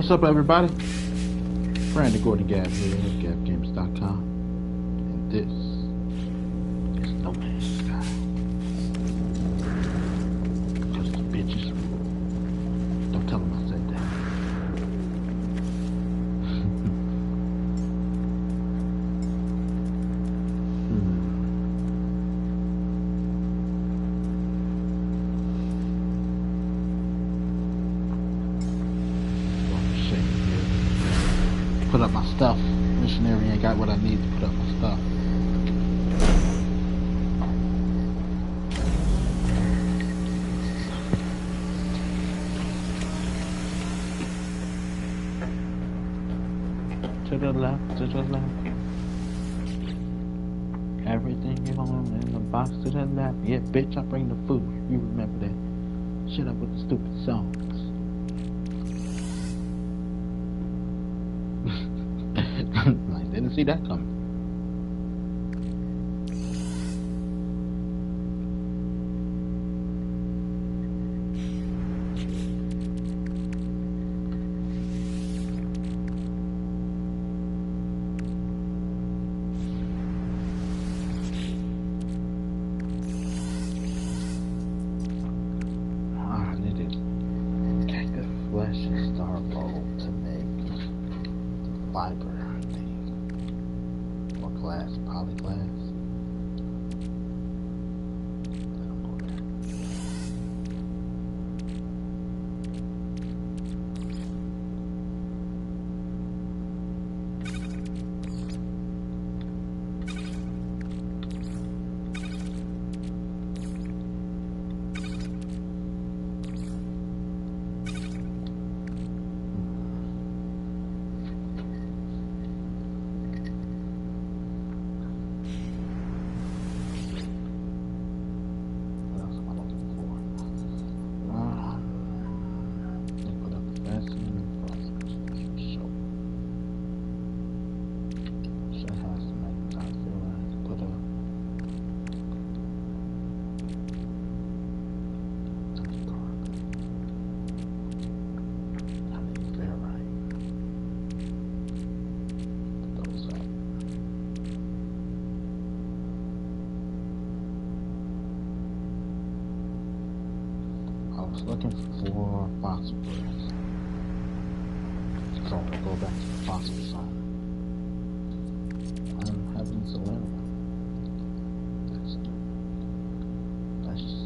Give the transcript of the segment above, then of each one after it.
What's up, everybody? Brandon Gordon Gab here, GabGames.com, and this is No Man's Sky. Just the bitches. Don't tell them I said that. Put up my stuff. Missionary ain't got what I need to put up my stuff. To the left, to the left. Everything you want in the box to the left. Yeah, bitch, I bring the food. You remember that. Shut up with the stupid songs. I didn't see that coming. I needed cactus flesh and star bowl to make fiber. Glass, polyglass. I was looking for phosphorus, so I'll go back to the phosphorus zone. I'm having selenium. That's just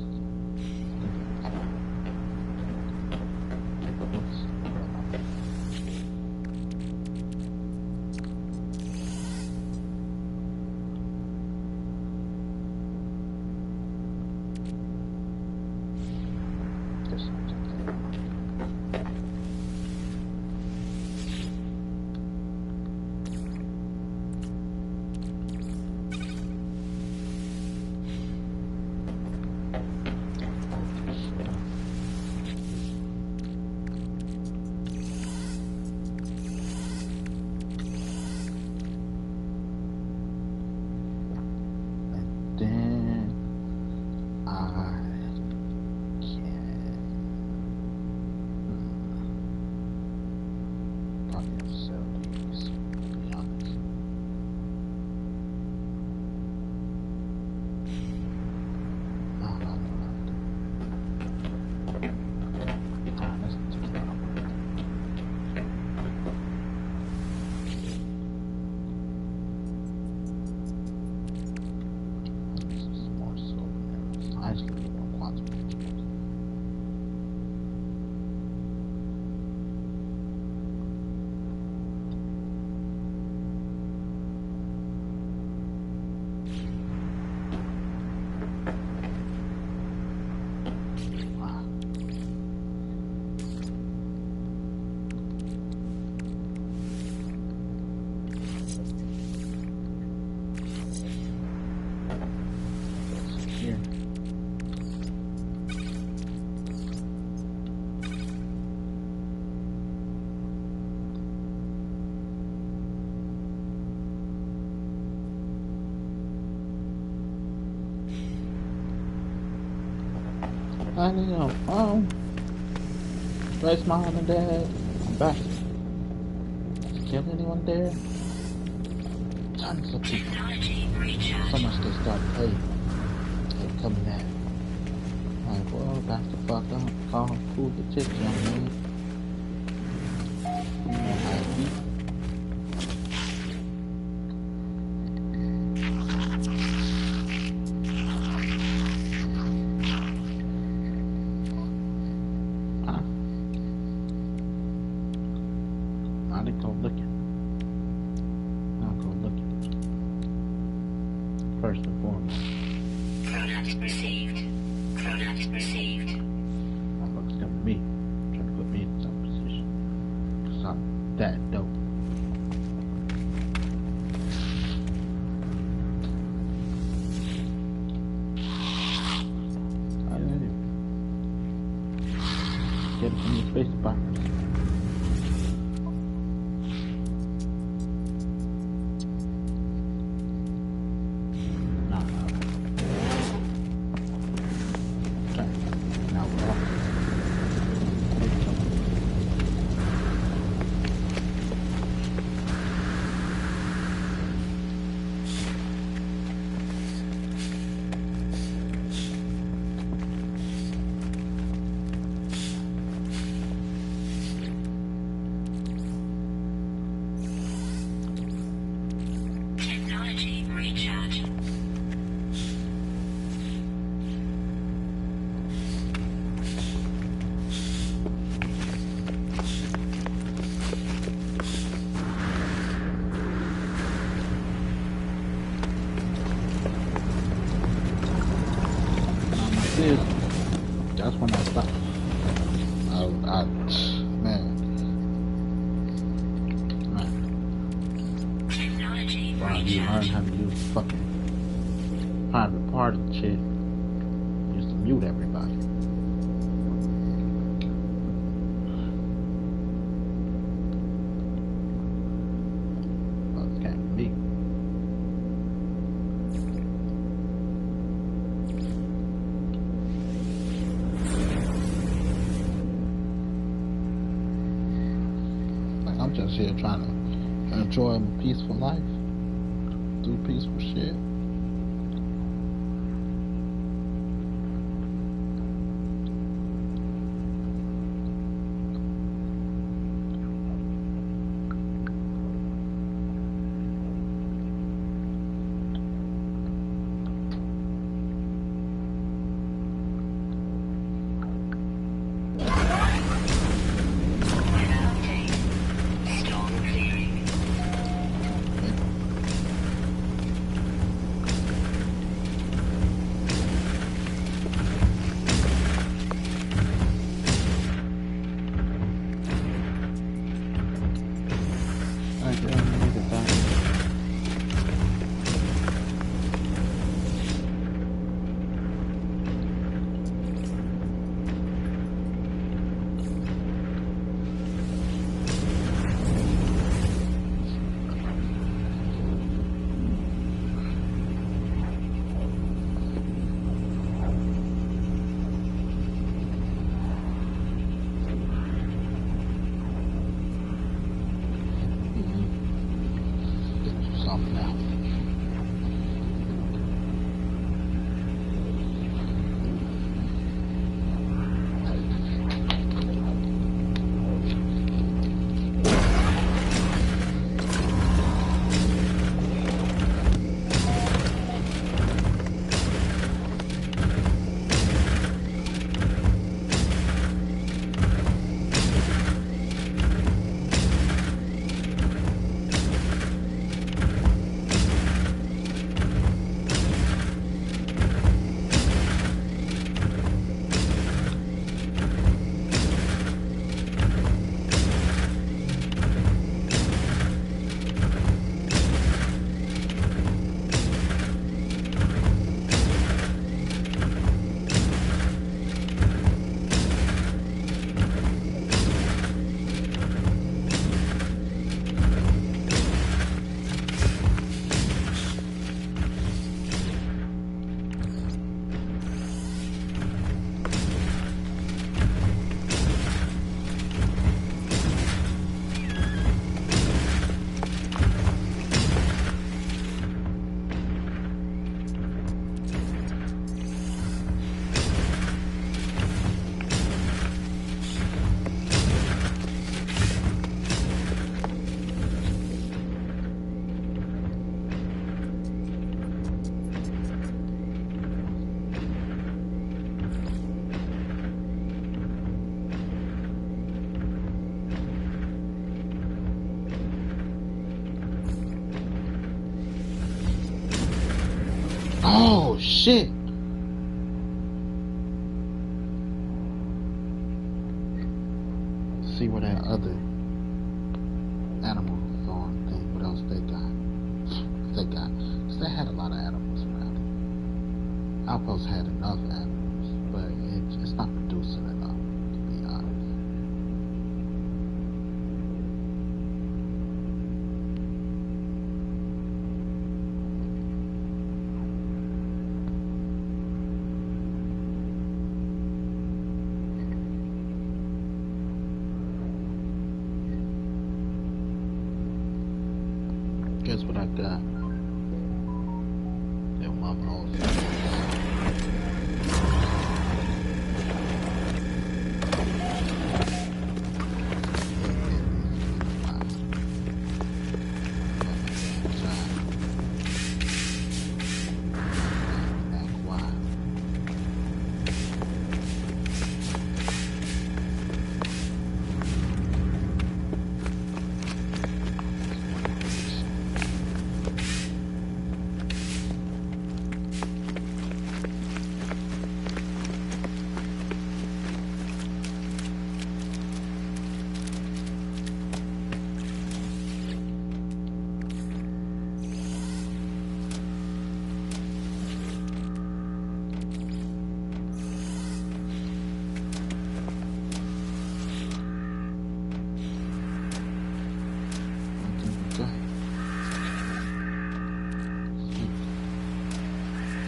I don't know. Where's mom and dad? I'm back. kill anyone there? Tons of people. So much they start playing. They're coming at. Like, well, back the fuck up. Call him cool the tip, young man. First and foremost. Product received. Product received. I'm looking at me, trying to put me in some position. Cause I'm that dope. I didn't even get it from your space box. Recharge. That's when I stopped. Man. Wow, you learn how to use fucking private party shit. Used to mute everybody. Well, it's kind of me. Like, I'm just here trying to enjoy a peaceful life. Do peaceful shit. Oh shit! See what that other animal farm thing, what else they got? Cause they had a lot of animals around it. Outpost had enough animals, but it's not producing enough, to be honest. Guess what I got? Yo, mama also.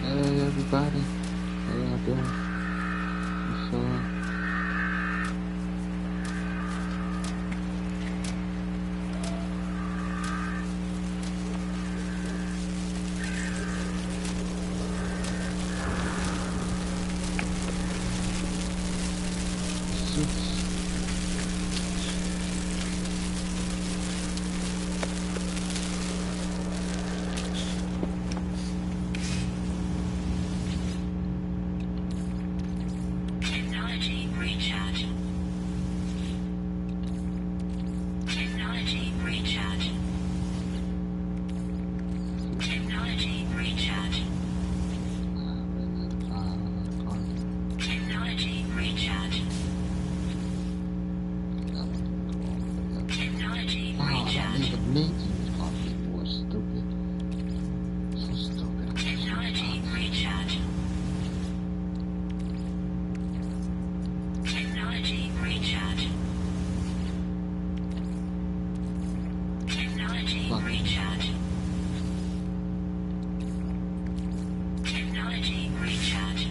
Hey everybody, how y'all doing? What's up? Technology recharge. Technology recharge. Technology recharge. Technology recharge. Technology Oh, I don't recharge. even need to use coffee anymore. Stupid. So stupid. Technology recharge. Technology recharge. Technology Fuck. recharge. Technology recharge.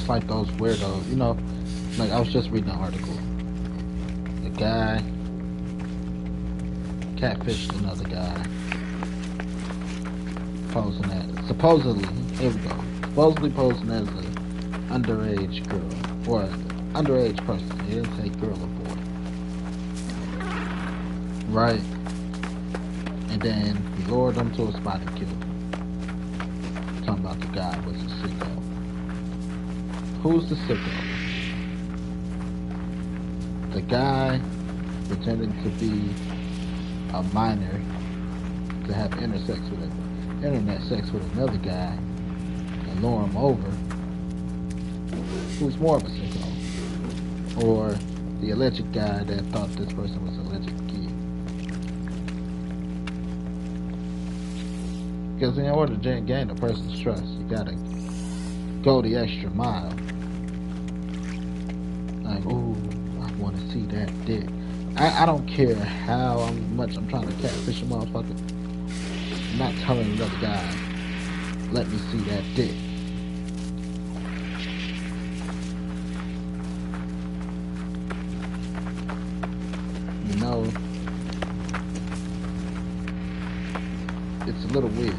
like those weirdos, you know, like I was just reading an article. A guy catfished another guy, posing as, supposedly, here we go, supposedly posing as an underage girl, or underage person. He didn't say girl or boy. Right? And then he lured them to a spot and killed them. Talking about the guy was a sicko. Who's the sicko? The guy pretending to be a minor to have internet sex with another guy and lure him over. Who's more of a sicko? Or the alleged guy that thought this person was a alleged kid? Because in order to gain a person's trust, you gotta go the extra mile. Like, ooh, I want to see that dick. I don't care how much I'm trying to catfish a motherfucker. I'm not telling another guy, let me see that dick. You know, it's a little weird.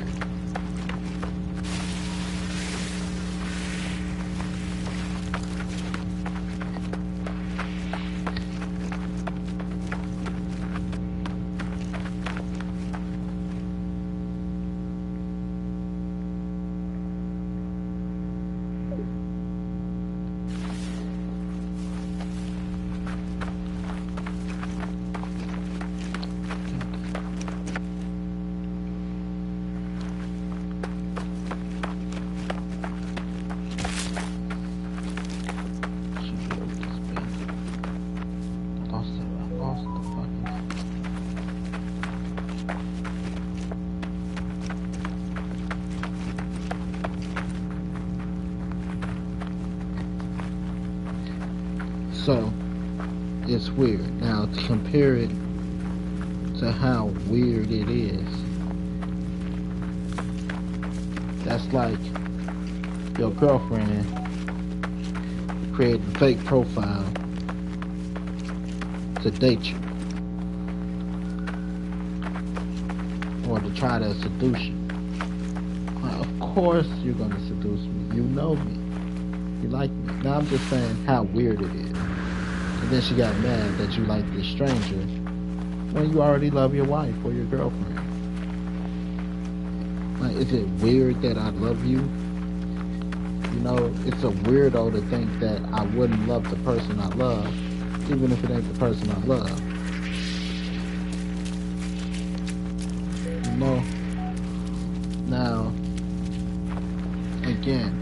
So, it's weird. Now, to compare it to how weird it is, that's like your girlfriend creating a fake profile to date you, or to try to seduce you. Well, of course you're going to seduce me. You know me. You like me. Now I'm just saying how weird it is. And then she got mad that you like this stranger when you already love your wife or your girlfriend. Like, is it weird that I love you? You know, it's a weirdo to think that I wouldn't love the person I love, even if it ain't the person I love. You know? Now, again,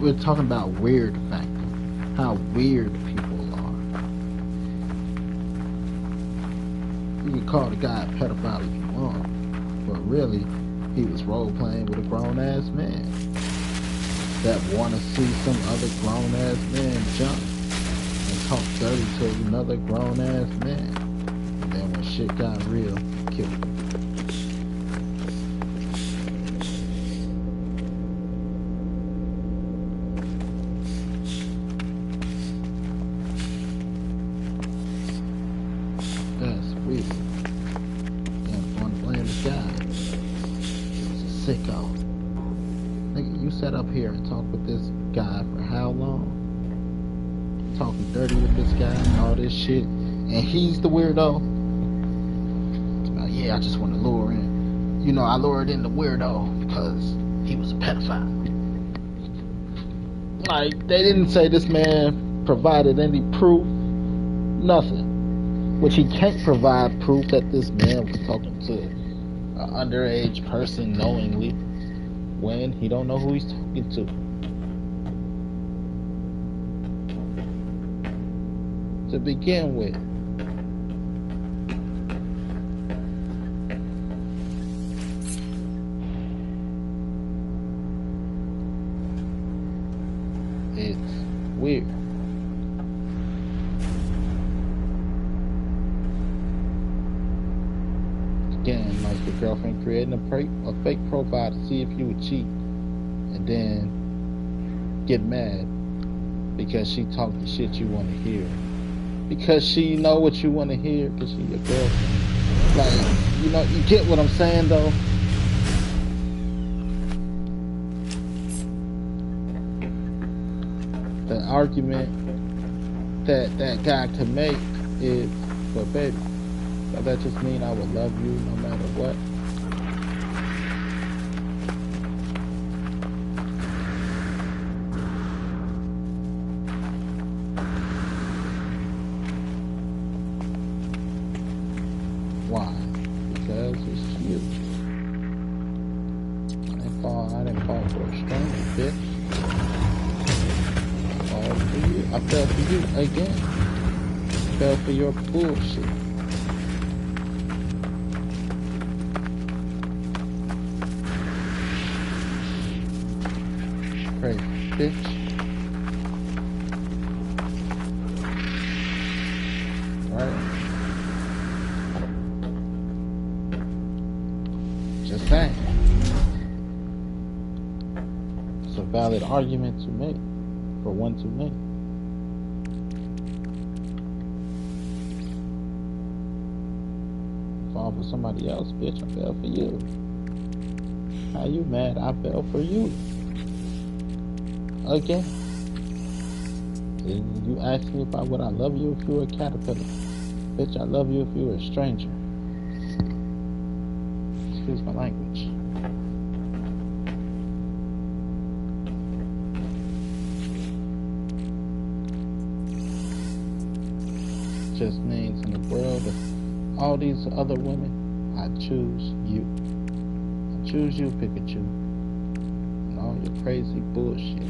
we're talking about weird factor. How weird people are. You can call the guy a pedophile if you want, but really, he was role playing with a grown ass man that want to see some other grown ass man jump and talk dirty to another grown ass man. And then when shit got real, kill him. That's weird. Damn fun playing this guy. He's a sicko. Nigga, you sat up here and talked with this guy for how long? Talking dirty with this guy and all this shit. And he's the weirdo. Yeah, I just want to lure in. You know, I lured in the weirdo because he was a pedophile. Like, they didn't say this man provided any proof. Nothing. Which he can't provide proof that this man was talking to an underage person knowingly when he don't know who he's talking to. To begin with. It's weird. Again, like your girlfriend creating a fake profile to see if you would cheat, and then get mad because she talk the shit you want to hear. Because she know what you want to hear because she your girlfriend. Like, you know, you get what I'm saying though? The argument that guy can make is, but baby, does that just mean I would love you no matter what? Why? Because it's you. I didn't fall for a stranger, bitch. I fall for you. I fell for you again. I fell for your bullshit. Crazy bitch. Right? Just saying. It's a valid argument to make for one to make. Fall for somebody else, bitch. I fell for you. How you mad? I fell for you. Again. And you asked me if I would I love you if you were a caterpillar. Bitch, I love you if you were a stranger. Excuse my language. Just means in the world of all these other women, I choose you. I choose you, Pikachu. And all your crazy bullshit.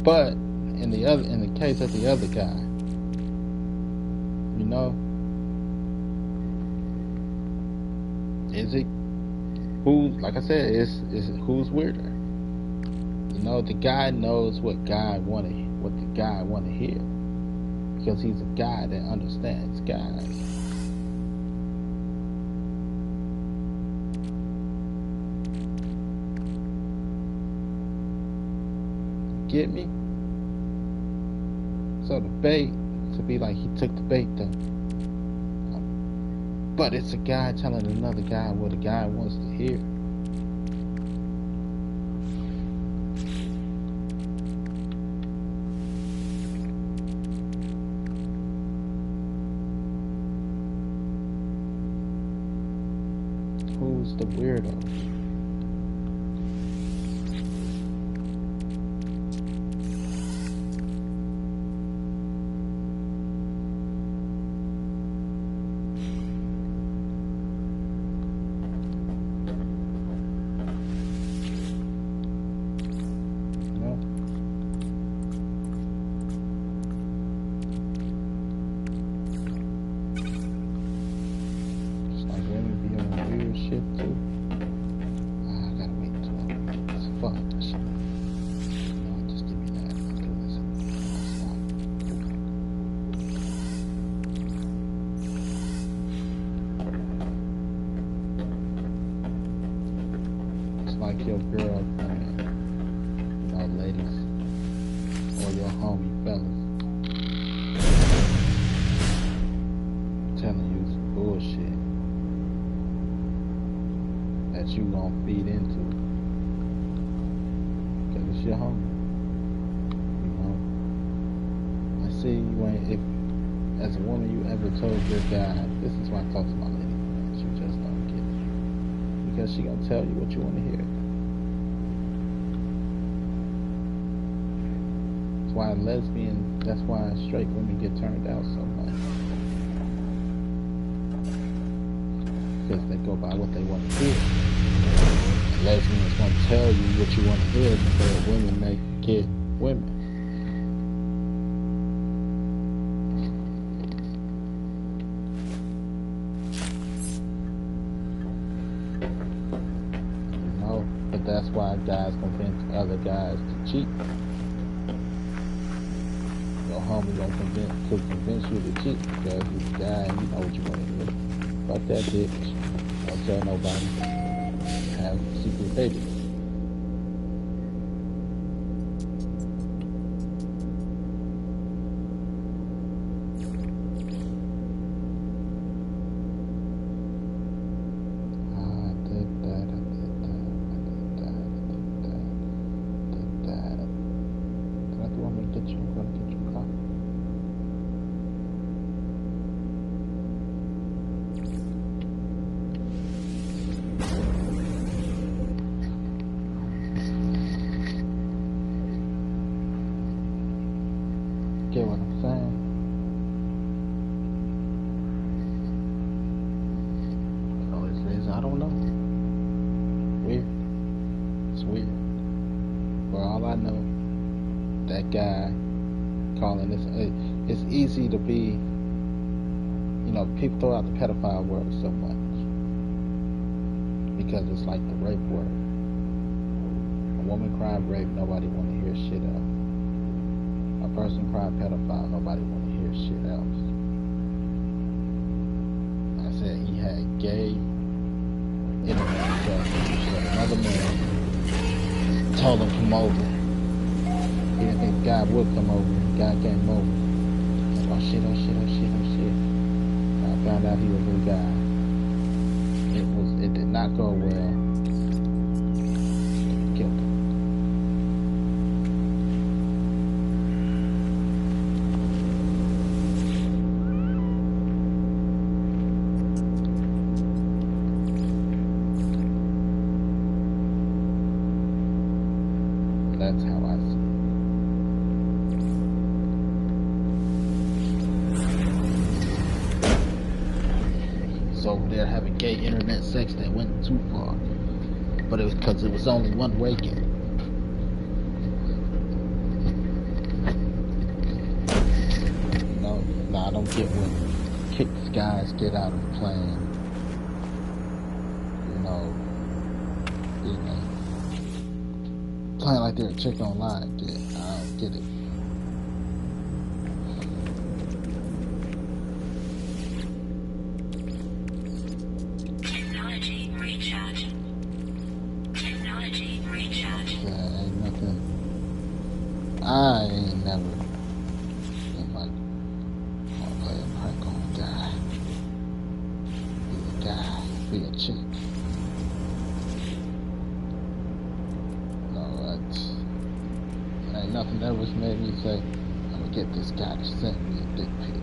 But in the case of the other guy, you know, is it who? Like I said, is who's weirder? You know, the guy knows what the guy want to hear because he's a guy that understands guys. Get me? So the bait to be like he took the bait though. But it's a guy telling another guy what a guy wants to hear. Who's the weirdo? Shit too. I gotta wait until I read this. Fuck this shit. No, just give me that. I'll do this. It's like your girlfriend, you know, ladies, or your homie fellas, telling you some bullshit that you gonna feed into because it's your home. You know, I see you ain't, if as a woman you ever told your guy, this is why I talk to my lady friends, you just don't get it because she gonna tell you what you want to hear. That's why straight women get turned out so much. Because they go by what they want to hear. Lesbians gonna tell you what you want to hear because women make get women. You know, but that's why guys convince other guys to cheat. Your homie could convince you to cheat because he's a guy and you know what you want to do. Fuck that bitch. Don't tell nobody. Have secret babies. Get what I'm saying? Oh, it's I don't know. Weird. It's weird. For all I know, that guy calling this, it's easy to be, people throw out the pedophile word so much because it's like the rape word. A woman cried rape, nobody want to hear shit else. A person cried pedophile, nobody want to hear shit else. I said he had gay internet stuff. So another man told him come over. He didn't think the guy would come over. The guy came over. Like, oh shit. I found out he was a guy. It did not go well. Killed him. That's how I see it. So over there having gay internet sex that went too far. But it was because it was only one way gay. I don't get when kids guys get out of playing. Playing like they're a chick online. I don't get it. Technology recharge. Technology recharge. Ain't nothing. I ain't never been like, I'm gonna play a prank on a guy. Be a guy. Be a chick. Nothing ever made me say, I'm gonna get this guy to send me a dick pic.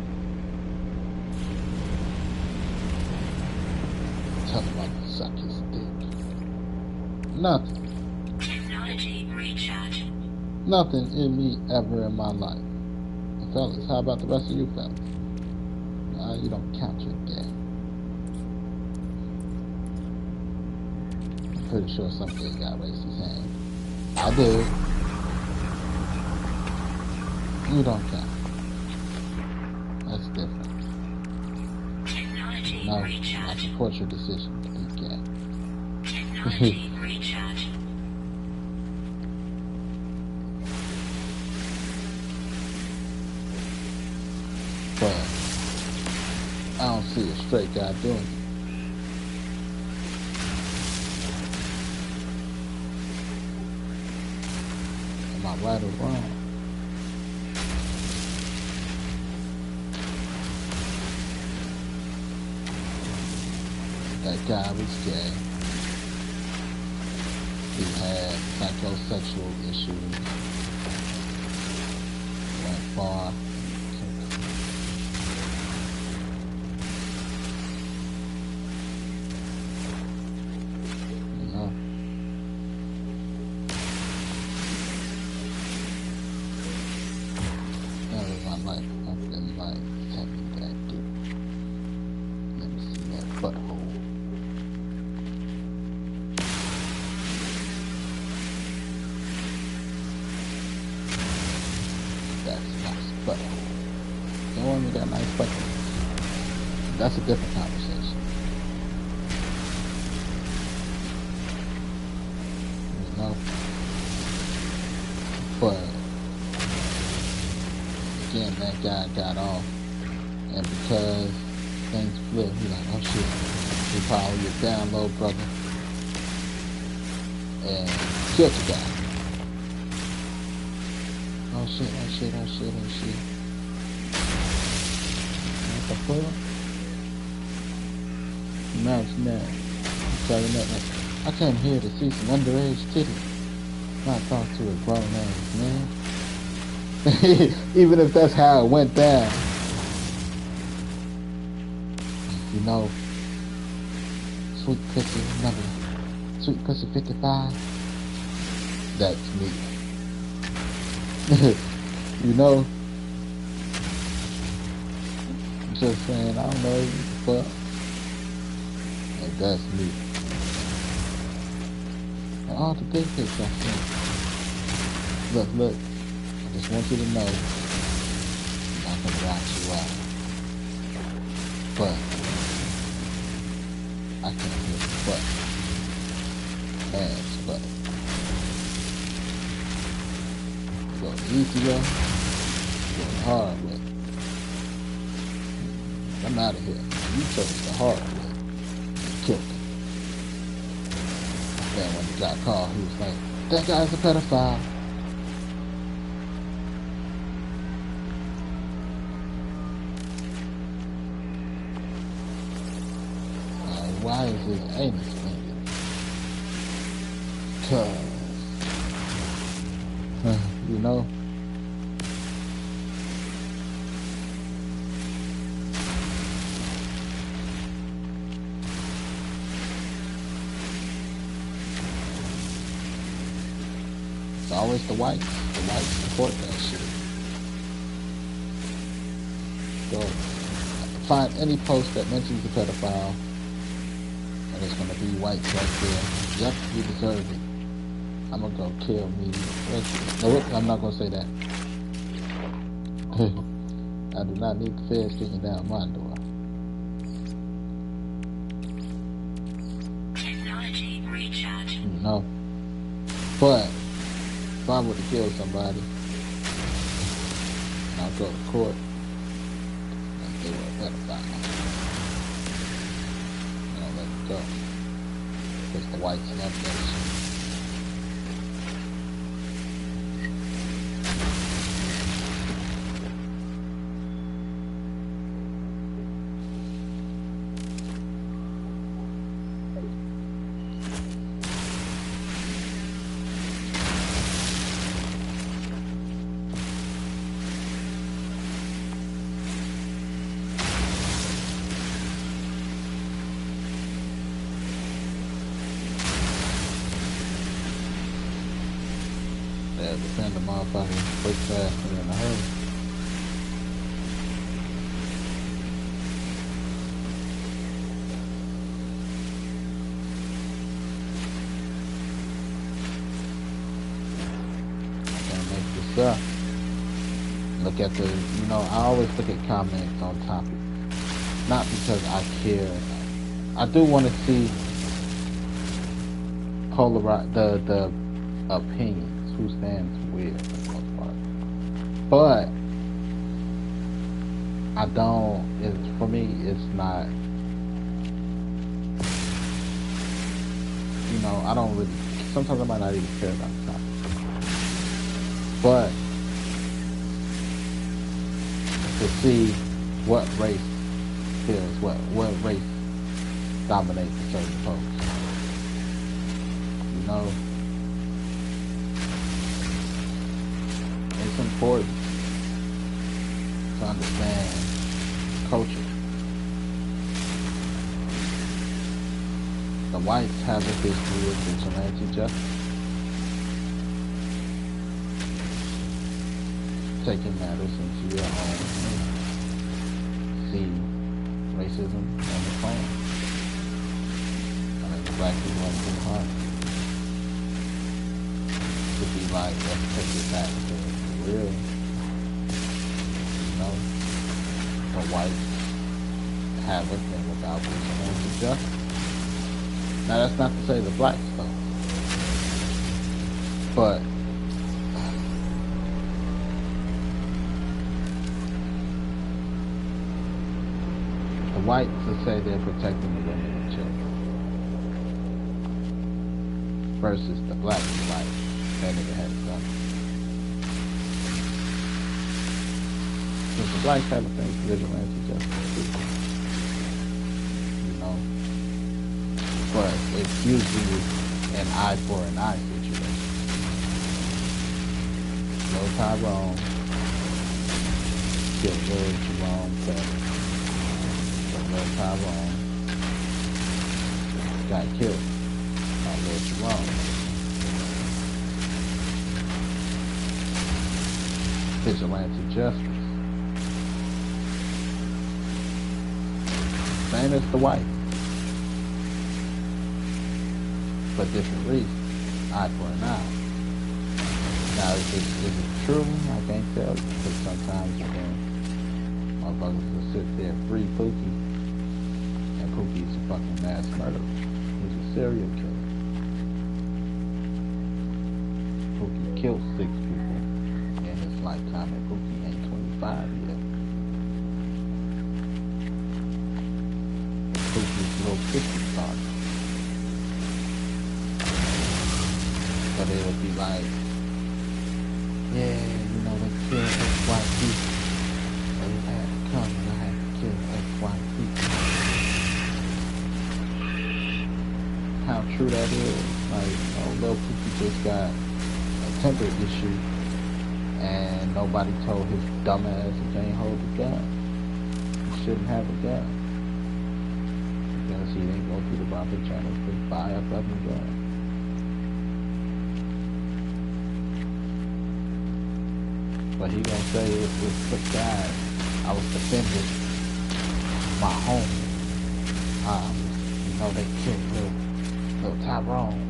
Tell him I'm gonna suck his dick. Nothing. Technology recharge. Nothing in me ever in my life. And fellas, how about the rest of you fellas? You don't count your gay. I'm pretty sure some gay guy raised his hand. I did. You don't count. That's different. Technology No, I recharge. support your decision to be gay. Technology recharge. But I don't see a straight guy doing it. Am I right or wrong? That guy was gay. He had psychosexual issues. Went far. Never in my life I've been like having that dick. Let me see that butthole. That's nice butthole. Don't want me that nice butthole. That's a different conversation. But again, man, guy got off, and because things flipped, he like, oh shit, he probably get down low, brother, and killed the guy. Oh shit, oh shit, oh shit, oh shit. What the fuck? Imagine that. I'm telling that, like, I came here to see some underage titties. Not talk to a grown ass man. Even if that's how it went down. You know, sweet pussy number, sweet pussy 55. That's me. You know? I'm just saying, I don't know what the fuck. And that's me. And all the big pics I seen. Look. I just want you to know, I'm not gonna watch you out. But I can't hear the butt. Man's butt. Go easier, go hard way. I'm out of here. You chose the hard way. You killed him. Then when he got called, he was like, that guy's a pedophile. Why is his anus finger? Cause, you know, it's always the whites. The whites support that shit. So, find any post that mentions a pedophile. And it's gonna be whites right there. Yep, you deserve it. I'm gonna go kill me. Nope, I'm not gonna say that. I do not need the feds kicking down my door. Technology recharging. No. But if I were to kill somebody, and I'll go to court, and they were a pedophile. Go. Because the whites love that shit. Yeah, defend the motherfucker quick, fast, and in a hurry. I can't make this up. Look at the, you know, I always look at comments on topics. Not because I care. I do want to see the opinions. Who stands where for the most part. But I don't, for me, it's not, you know, I don't really, sometimes I might not even care about the topic. But to see what race feels, what race dominates a certain post. You know? It's important to understand culture. The whites have a history of vigilante justice, taking matters into your own hands. See racism on the phone. I mean, the black people are too hard to be like, let's take it back to real. You know, the whites have a thing about vigilante justice. Now that's not to say the blacks don't, but The whites will say they're protecting the women and children, versus the black and white that nigga had a gun. Because the blacks have a thing for vigilante justice, you know. But it's usually an eye for an eye situation. No Tyrone killed Lil Jerome Petty. But no Tyrone got killed by Lil Jerome. Vigilante justice. Same as the white, but different reasons. Eye for an eye. Now, is it true? I can't tell you, because sometimes motherfuckers will sit there free Pookie, and Pookie's a fucking mass murderer. He's a serial killer. Pookie killed 6 people in his lifetime, and Pookie ain't 25 yet. Pookie's little 50 star. But it'll be like, yeah, you know, they killed X, Y people. They had to come and I had to kill X, Y people. How true that is. Like, you know, Lil Pookie just got a temper issue and nobody told his dumb ass he can't hold a gun. He shouldn't have a gun. Because he didn't go through the proper channels to buy a fucking gun. But he gonna say it was the guy. I was defending my home. You know, they killed Lil Tyrone.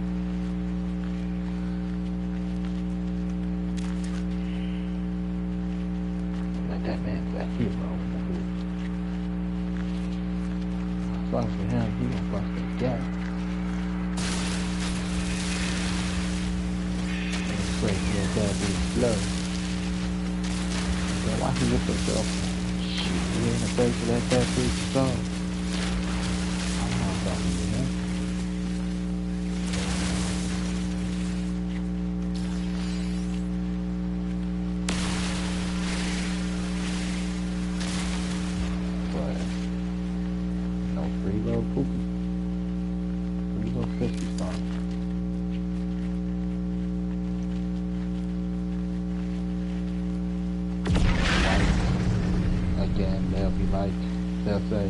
Like that man's a hero. As long as for him, he gonna bust that gap. And break your daddy's blood. Why he with himself? Shit, he ain't afraid to let that bitch go. I'm not talking to him. But, no free little Pookie. Free little 50 star. Again, they'll be like, they'll say,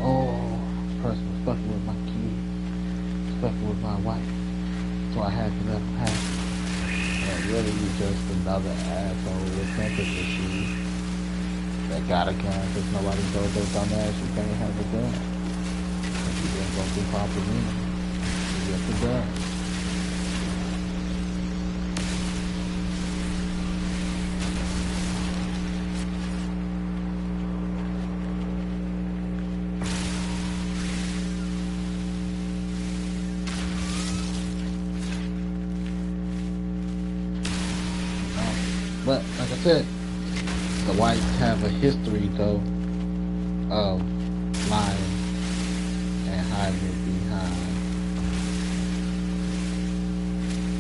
oh, this person was fucking with my kids, fucking with my wife, so I had to let them have it. And really, you're just another asshole with temper issues that got a gun because nobody told their dumb ass you can't have a gun. If you didn't go through proper means, you get the gun. But, like I said, the whites have a history, though, of lying and hiding it behind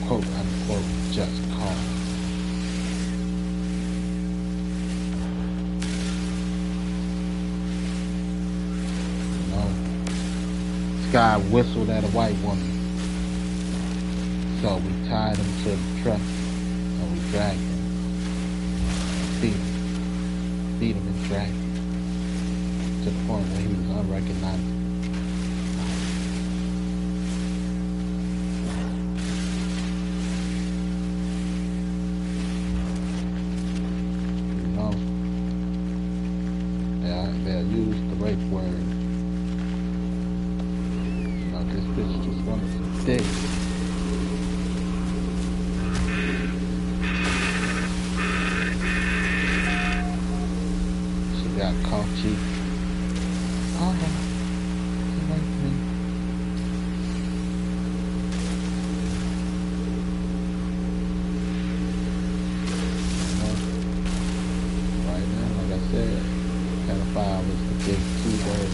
quote-unquote just cause. You know, this guy whistled at a white woman, so we tied him to the truck and we dragged him. Beat him and dragged him to the point where he was unrecognizable. You know, they'll use the rape word. You know, this bitch just wanted some dick. Got caught cheap. Oh, he liked me. Right now, like I said, pedophile is the big key word.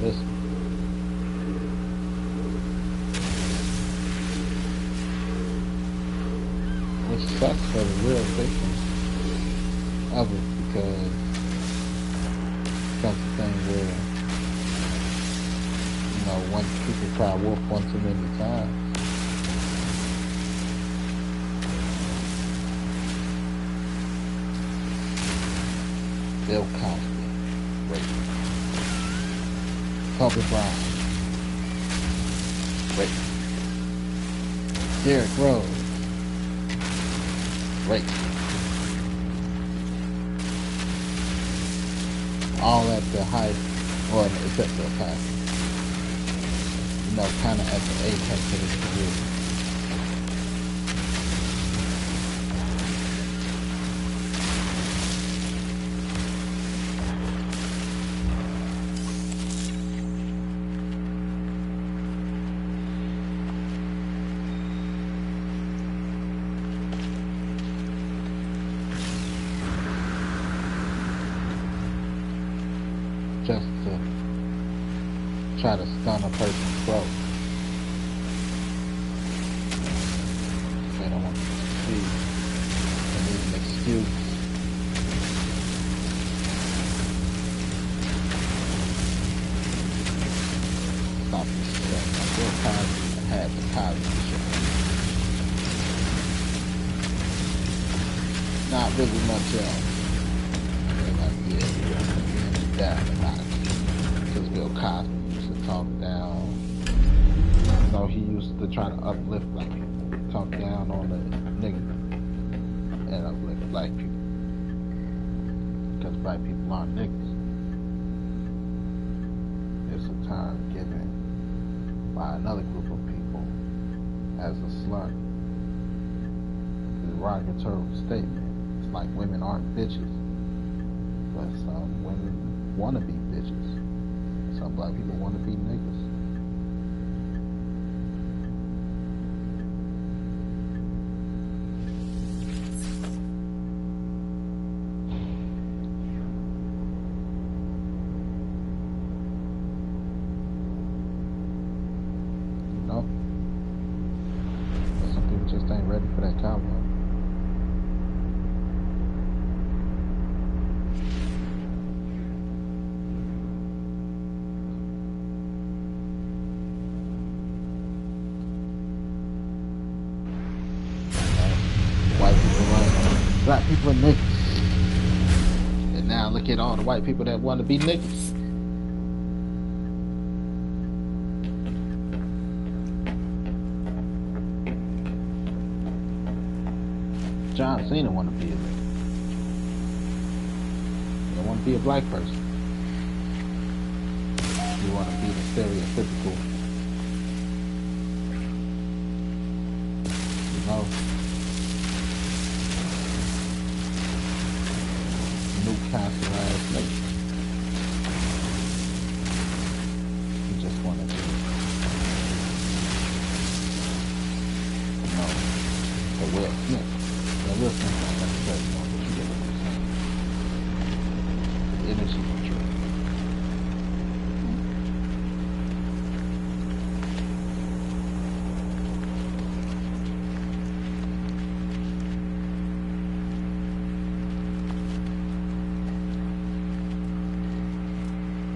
listen. Which sucks for the real victims of it because that's the thing where, you know, once people cry wolf one too many times, Bill Cosby, rape. Kobe Bryant, rape. Derrick Rose, rape. All at the height, or except the height, you know, kind of at the apex of his career. Just to try to stun a person's throat. They don't want to succeed. They need an excuse. Stop this shit. Like Bill Cosby had the Cosby Show. Not really much else. They're like, yeah, down about it. Because Bill Cosby used to talk down. You know, he used to try to uplift black people. Talk down on the niggas and uplift black people. Because black people aren't niggas. It's a term given by another group of people as a slur. It's a derogatory statement. It's like women aren't bitches. But some women want to be bitches. Some black people want to be niggas. You know? But some people just ain't ready for that cowboy. Black people are niggas. And now look at all the white people that want to be niggas. John Cena want to be a nigga. He don't want to be a black person. He want to be the stereotypical, you know, Newcastle ass nigga. He just wanted to, you know, the Will Smith. The Will Smith not like the president, but you get what I'm saying. The energy control.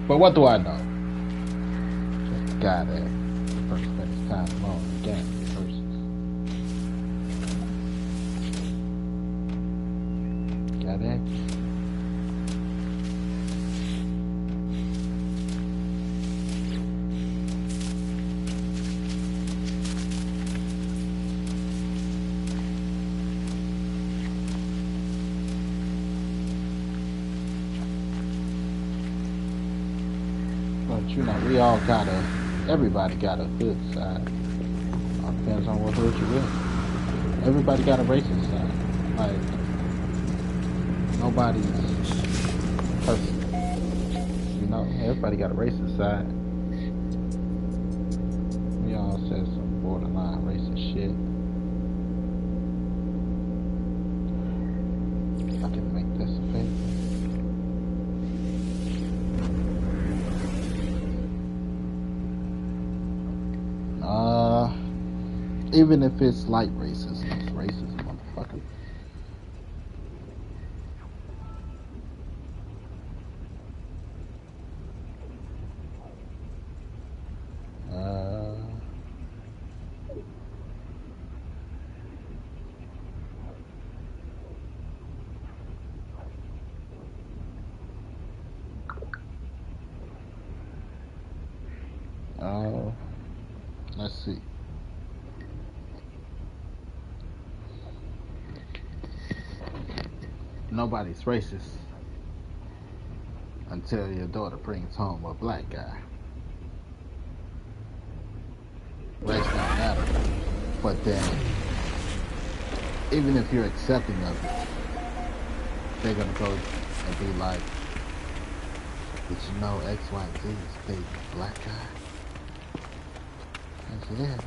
But what do I know? Just a guy that the first spent his time alone in the game versus. Got that? But you know, we all everybody got a hood side. All depends on what hood you're in. Everybody got a racist side. Like, nobody's perfect. You know, everybody got a racist side. We all said some borderline racist shit. If I can make this a favor. Even if it's light racism, it's racist, motherfucker. Let's see. Nobody's racist until your daughter brings home a black guy. Race don't matter. But then, even if you're accepting of it, they're gonna go and be like, did you know X, Y, Z is dating a black guy? I said, yeah,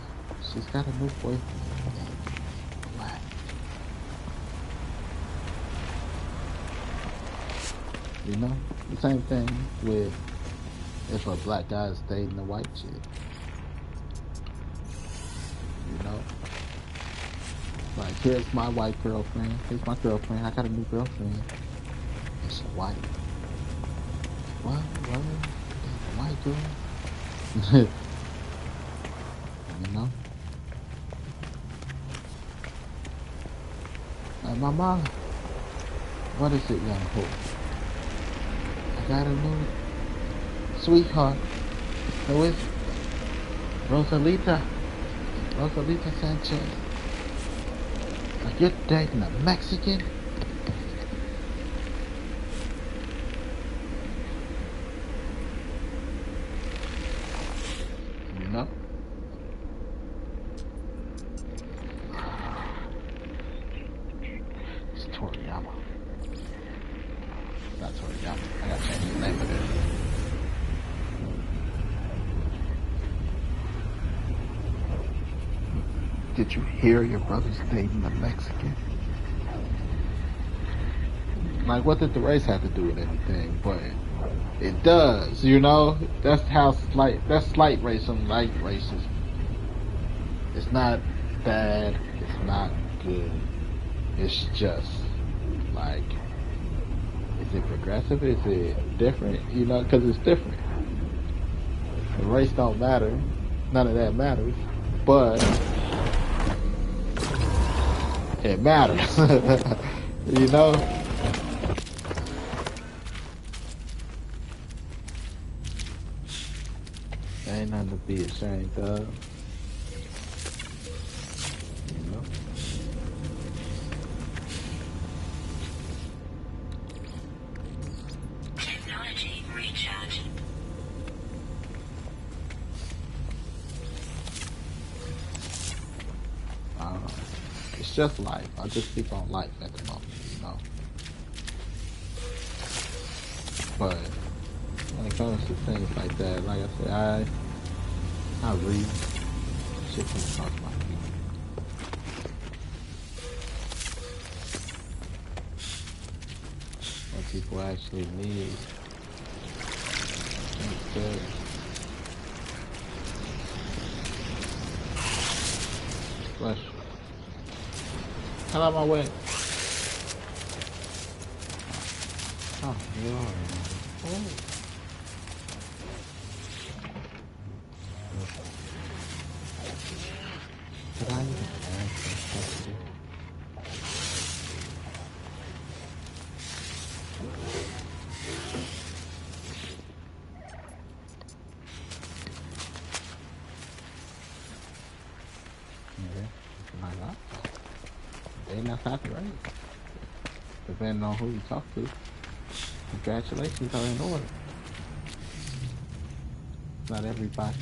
she's got a new boyfriend named Black. You know? The same thing with if a black guy is dating a white chick. You know? Like, here's my white girlfriend. Here's my girlfriend. I got a new girlfriend. And she's white. What? White girl? You know? Like, my mom, what is it, young hope? I got a new sweetheart. Who is it? Rosalita Sanchez. Like, you're dating a Mexican? You know? It's Toriyama. Not Toriyama. I gotta change the name of it. Did you hear your brother's dating a Mexican? Like, what did the race have to do with anything? But it does, you know? That's how that's slight racism, light racism. It's not bad, it's not good. It's just, like, is it progressive? Is it different? You know, because it's different. The race don't matter. None of that matters. But it matters. You know? There ain't nothing to be ashamed of. You know? Technology recharge. I don't know. It's just life. I just speak on life at the moment, you know? But when it comes to things like that, like I said, I read shit from across my feet. What people actually need instead. Flesh. Out of my way. Oh, you are. Oh. Did I even ask that question? Okay. My God. They not copyright. Depending on who you talk to. Congratulations are in order. Not everybody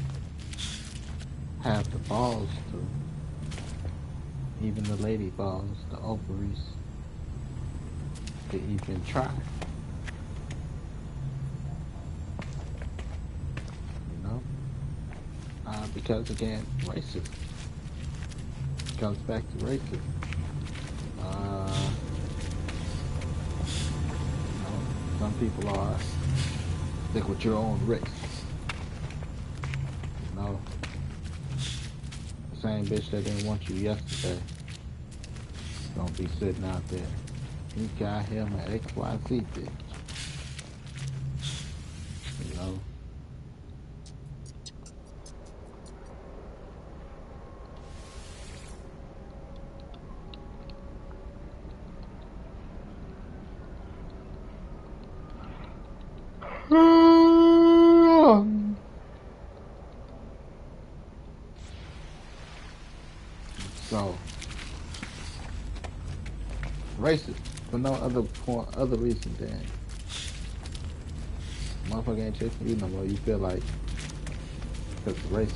have the balls to. Even the lady balls, the ovaries, to even try. You know? Because again, racism. Comes back to racism. You know, some people are stick with your own race. You know? same bitch that didn't want you yesterday gonna be sitting out there. You got him at XYZ bitch. You know? So racist for no other point, other reason than motherfucker ain't chasing you no more. You feel like because race,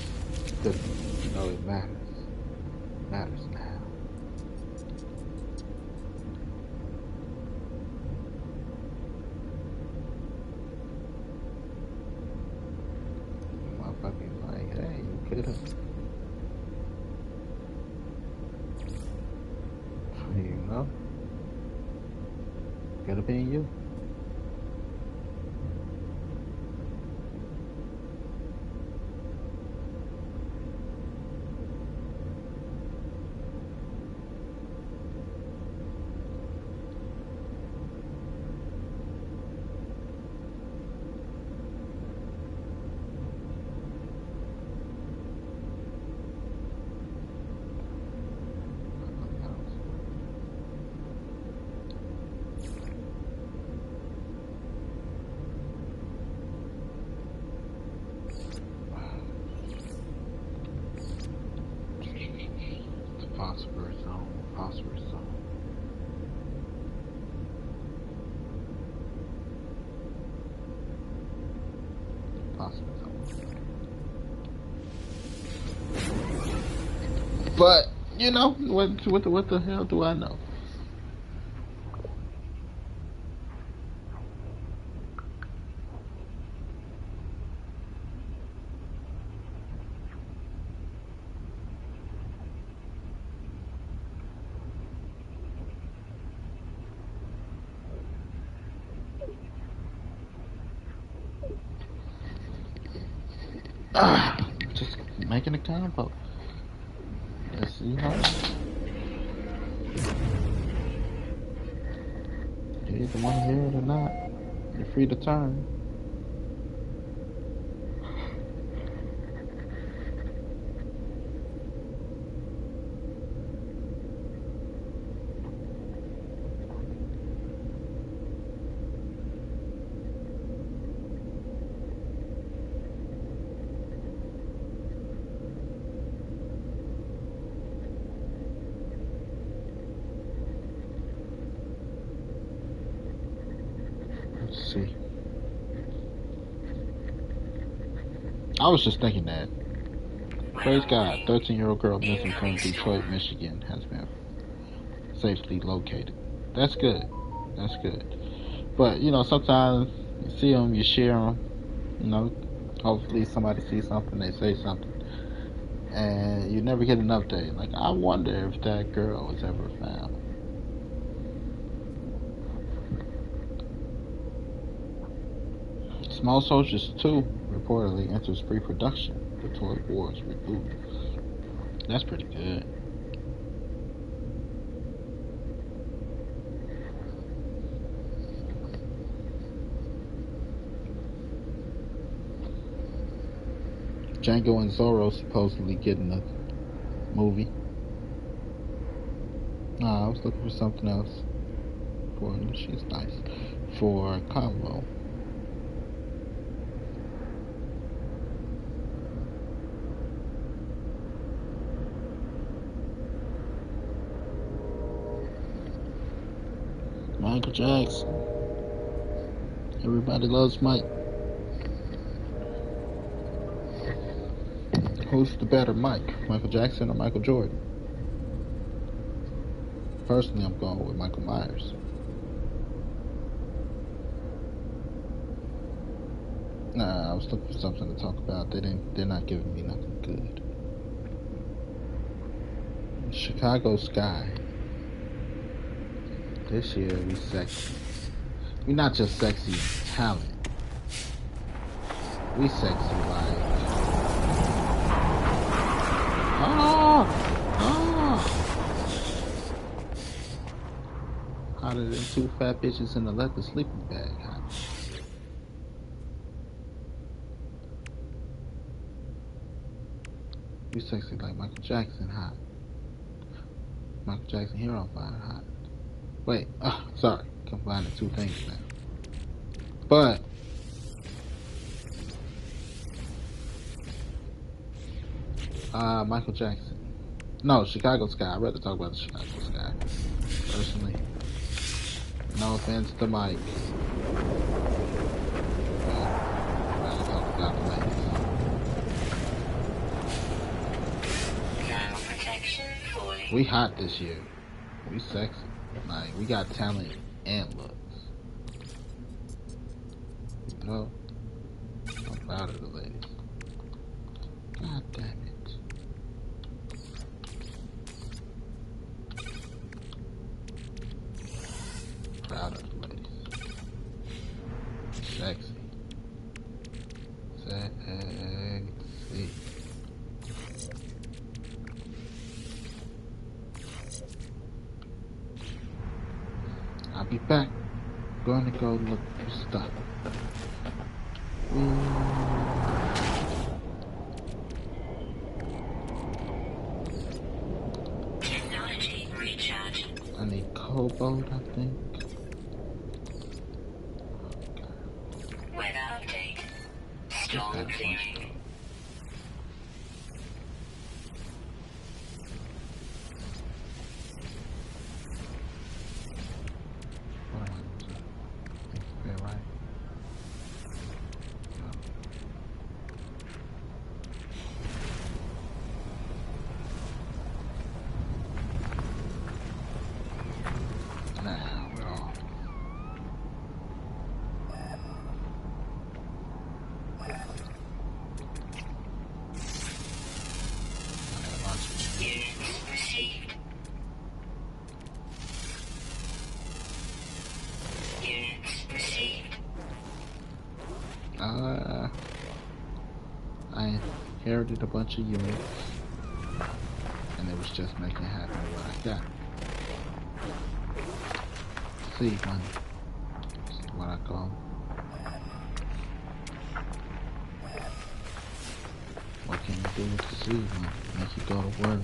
because you know it matters. It matters now. Motherfucking like, hey, you could have. You know, could have been you. Phosphorus zone, phosphorus zone. Phosphorus zone. But you know what the hell do I know? Just making a combo. Yes, you know. You either want to hear it or not. You're free to turn. Let's see. I was just thinking that. Praise God, 13-year-old girl missing from Detroit, Michigan has been safely located. That's good. That's good. But, you know, sometimes you see them, you share them, you know, hopefully somebody sees something, they say something, and you never get an update. Like, I wonder if that girl was ever found. Small Soldiers 2 reportedly enters pre-production for Toy Wars reboot. That's pretty good. Django and Zorro supposedly getting a movie. Nah, I was looking for something else. She's nice. For Convo. Michael Jackson. Everybody loves Mike. Who's the better Mike? Michael Jackson or Michael Jordan? Personally, I'm going with Michael Myers. Nah, I was looking for something to talk about. They're not giving me nothing good. Chicago Sky. This year we sexy. We not just sexy in talent. We sexy like Ah! Ah! Hotter than two fat bitches in a leather sleeping bag. Hot. You sexy like Michael Jackson. Hot. Michael Jackson here on fire. Hot. Wait. Sorry. Combining two things now. But Michael Jackson. No, Chicago Sky. I'd rather talk about the Chicago Sky. Personally. No offense to Mike. I'd rather talk about the ladies. Now protection falling. We hot this year. We sexy. Like, we got talent and looks. You know? I'm proud of the ladies. God damn it. Proud of the ladies. Sexy. Sexy. I'll be back. Going to go look for stuff. Technology recharging. I need cobalt, I think. Weather update. Storm clearing. What am I doing? Think you feel right? Now we're off. Units received. Units received. I inherited a bunch of units, and it was just making happen what I got. Seed money. That's what I call 'em. What can you do with the seed money? Make you go to work.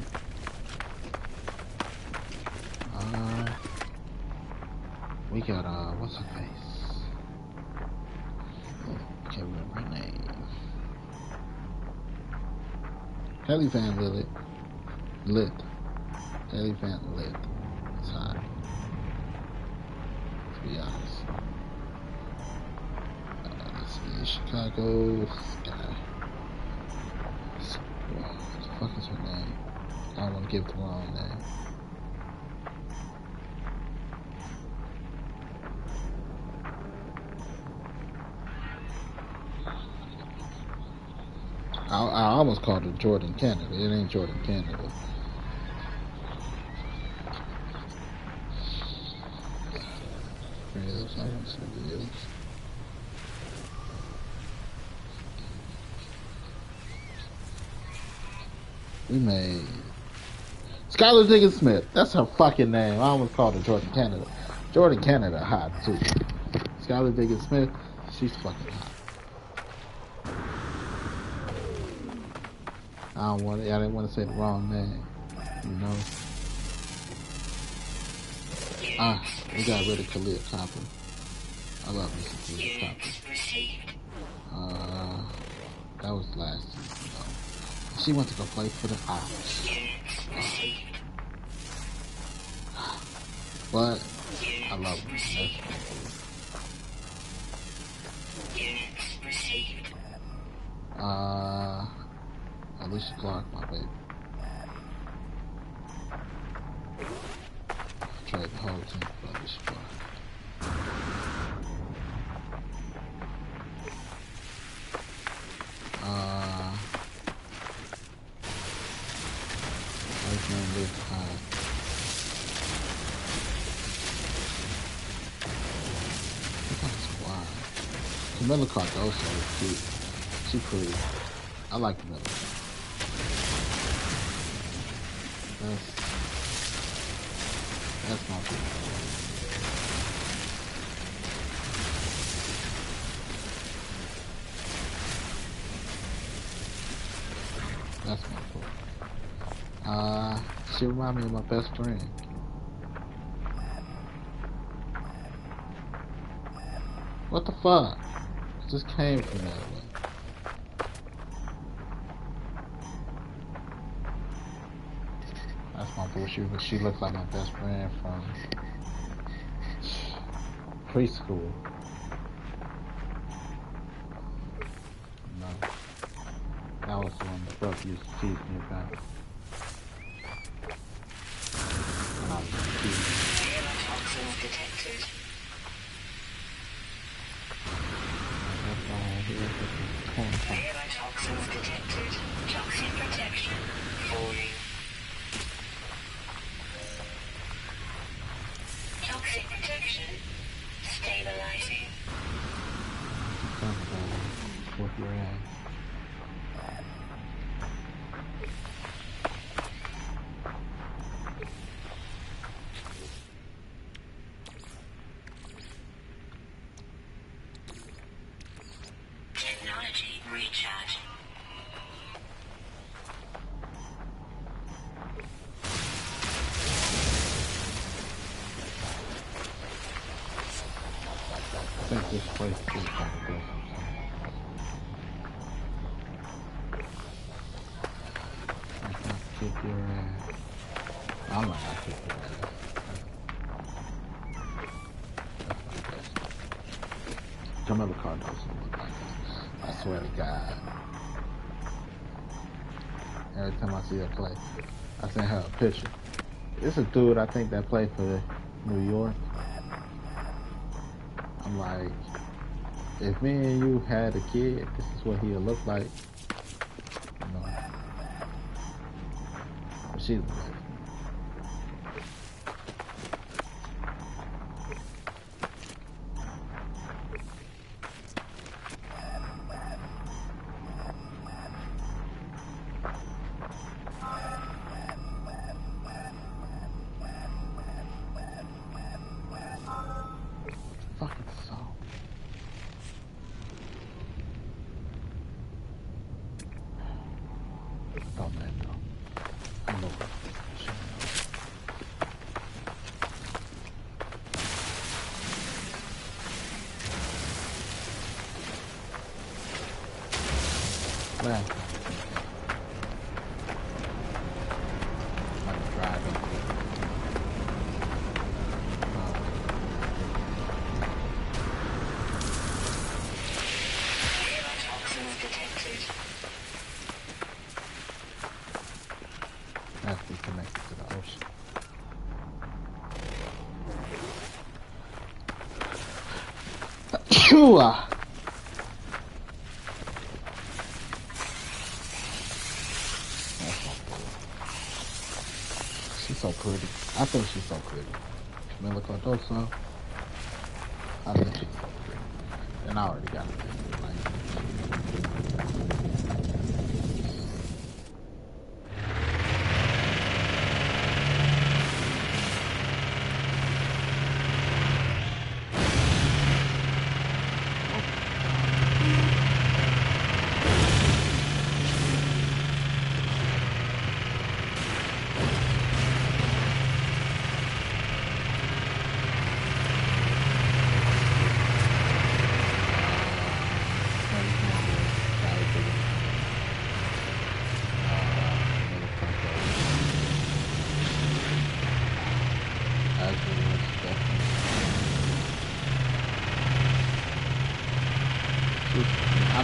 We got what's her face? Can't remember her name. Haley Van Lit. Haley Van Lit. It's hot. To be honest. Let's see, Chicago Sky. What the fuck is her name? I don't want to give the wrong name. I almost called her Jordan Canada. It ain't Jordan Canada. Reels, I want some reels. We made Skylar Diggins Smith. That's her fucking name. I almost called her Jordan Canada. Jordan Canada hot too. Skylar Diggins Smith, she's fucking hot. I didn't want to say the wrong name. You know. We got rid of Khalil Copper. I love me some Khalil Copper. Units received. That was last season though. She went to go play for the Irish. Units received. But I love her. Received. Units received. Alicia Clark, my baby. Trade the whole team for Alicia Clark. Iceman lived high. Look at this squad. Camilla Cardoso is cute. She pretty. I like Camilla. That's not good. That's not cool. She remind me of my best friend. What the fuck? It just came from that way. That's my bullshit. She looks like my best friend from preschool. No. That was the one the fuck used to tease me about. When I was a kid. Toxins detected. That's all I hear. Corn pop. Toxins detected. Toxin protection. Falling. Toxic protection. Stabilizing. With your ass. Technology recharging. I think this place is like this. I'm gonna kick your ass. I'm not gonna kick your ass. That's my best. Jamila Cardoso look like that. I swear to God. Every time I see her play, I send her a picture. It's a dude I think that played for New York. I'm like, if me and you had a kid, this is what he'll look like. You know. But she's a legend. Fucking song. Don't let go. I know what shit. Last time. Like driving. Toxins detected. Has to be connected to the ocean. Chua! That's my boy. She's so pretty. I think she's so pretty. Camila Cardoso. I think she's so pretty. And I already got it.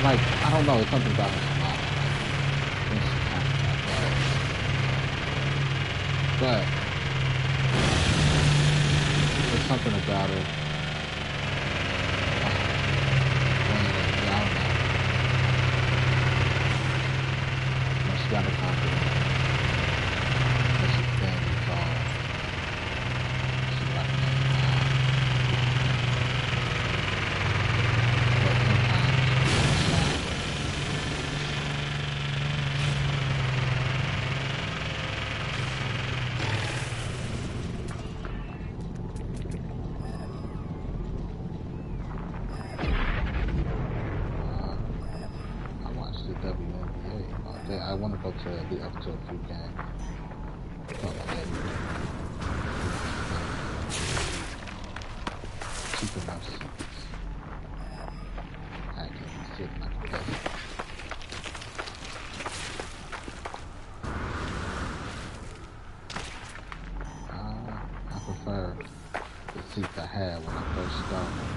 Like, I don't know, it's something about her smile. Like, when she kind of but there's something about her. I don't know. When she got a confidence. When she stands tall. She got a but sometimes she's shy. I want to go to the up to a few games. Something like that. Cheap enough seats. I can sit like this. I prefer the seats I had when I first started.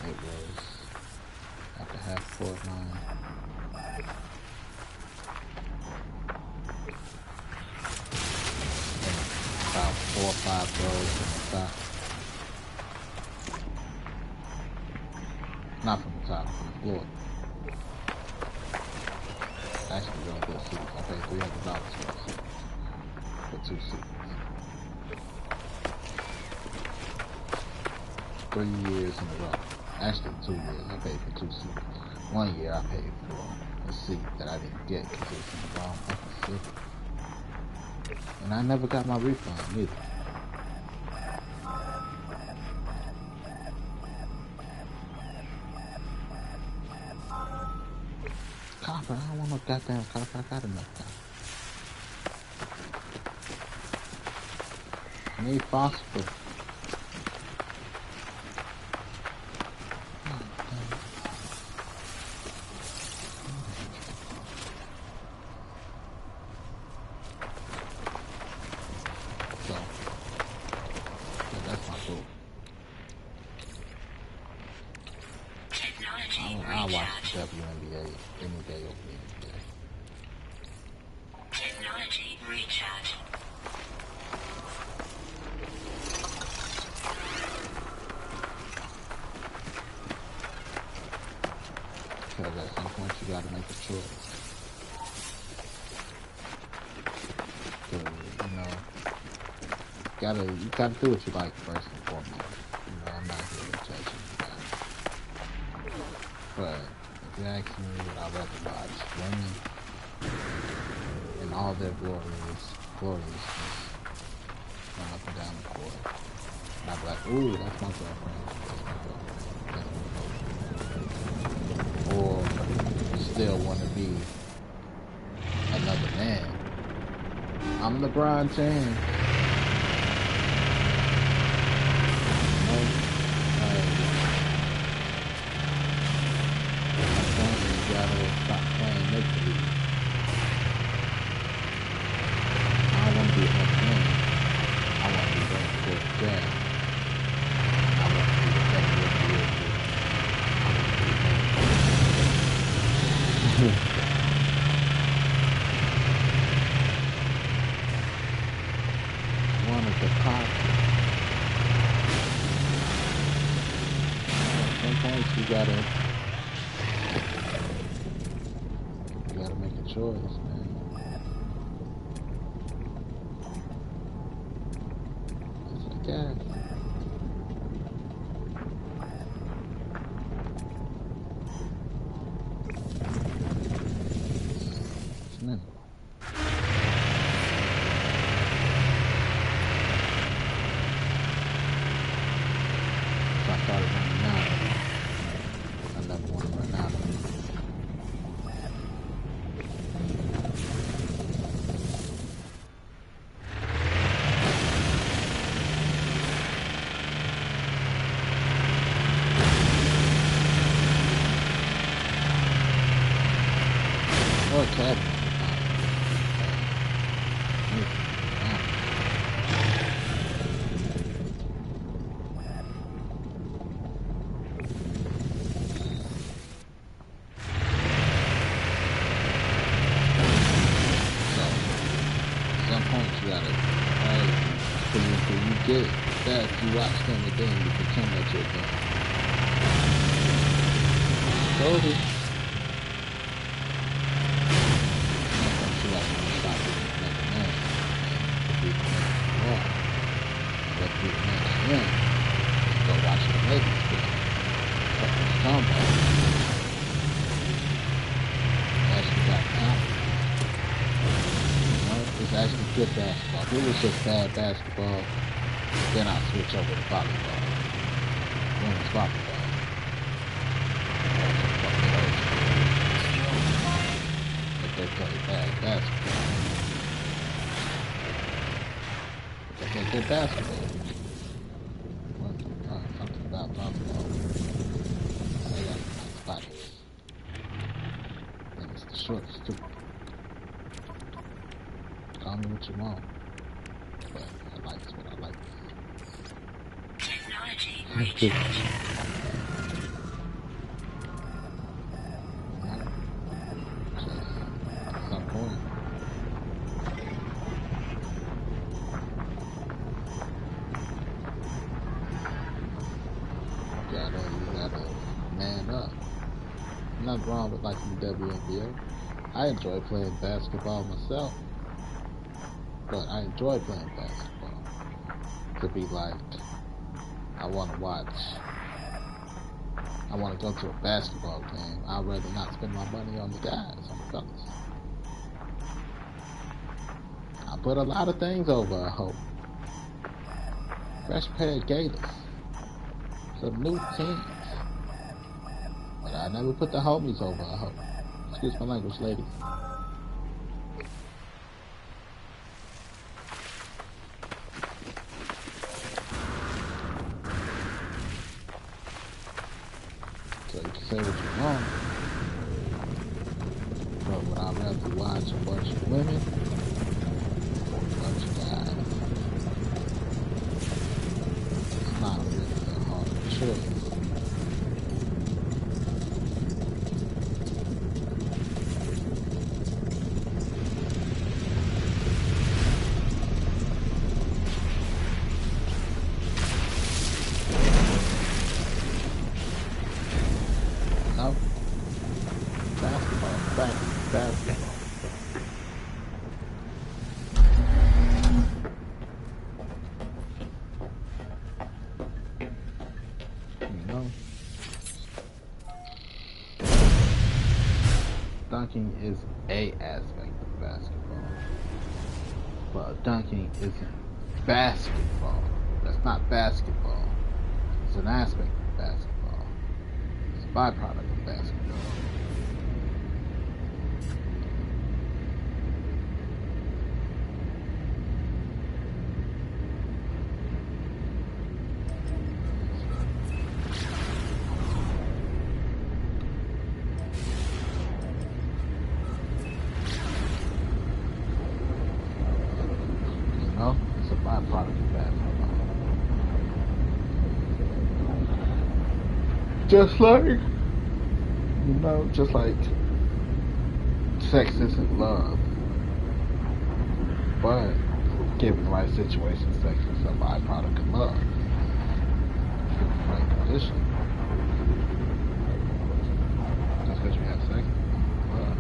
It was at the half court line. And about 4 or 5 rows from the top. Not from the top, from the floor. Actually, really good seats. I paid $300 for a seat. For 2 seats. 3 years in a row. Actually, 2 years. I paid for 2 seats. 1 year I paid for a seat that I didn't get because it was in the wrong fucking city. And I never got my refund either. Copper, I don't want no goddamn copper. I got enough copper. I need phosphorus. So, yeah, that's my goal. I'll watch the WNBA any day over the NBA. Technology recharge. Because at some point you gotta make a choice. You gotta do what you like first and foremost. I'm not here to judge you. But if you ask me, would I rather watch women in all their gloriousness run up and down the court? And I'd be like, ooh, that's my girlfriend. That's my girlfriend. Or still want to be another man. I'm LeBron James. Stop playing make-believe. I don't want to be a man. I want to be going to the jazz. I want to be the best of the year. I want to be the best. One of the pockets. Sometimes you gotta make a choice, man. It's the gas. It's minimal. If I started running out, I never want to run out of it. Or cabin. Some point you gotta, when you get that, you watch them and then you pretend that you're done. Told you. You like to stop being another man. Be the man you are. Let's be the man I am. Go watch the ladies do it. What was talking about? Actually got time. It's actually good basketball. If it was just bad basketball, then I'll switch over to volleyball. Women's volleyball. say basketball. What, something about basketball. I got spikes. And it's the shorts too. Call me what you want. But I like what I like. Technology recharging. At some point. You gotta man up. Nothing wrong with liking the WNBA. I enjoy playing basketball myself. But I enjoy playing basketball. To be like, I want to watch. I want to go to a basketball game. I'd rather not spend my money on the guys, on the fellas. I put a lot of things over a hoe. Fresh pair of Gators. Some new teams. But I never put the homies over a hoe. Excuse my language, ladies. So you can say what you want. But would I rather watch a bunch of women or a bunch of guys? It's not really a hard choice. No? Basketball. Basketball. You know? Dunking is a aspect of basketball. But dunking isn't basketball. That's not basketball. It's an aspect of basketball. It's a byproduct of basketball. You know? It's a byproduct of basketball. Just like, you know, just like sex isn't love. But given the right situation, sex is a byproduct of love. Given the right condition. Just because you have sex, love.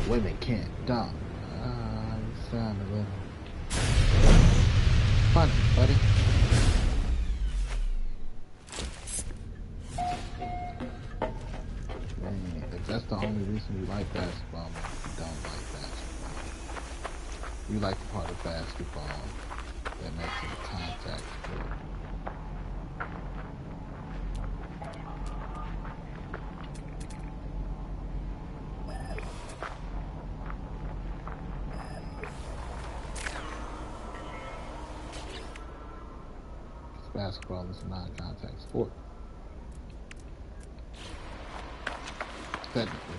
Women can't dunk. You sound a little funny, buddy. Man, if that's the only reason you like basketball, man, you don't like basketball. You like the part of basketball that makes it a contact sport. Basketball is a non-contact sport. Technically.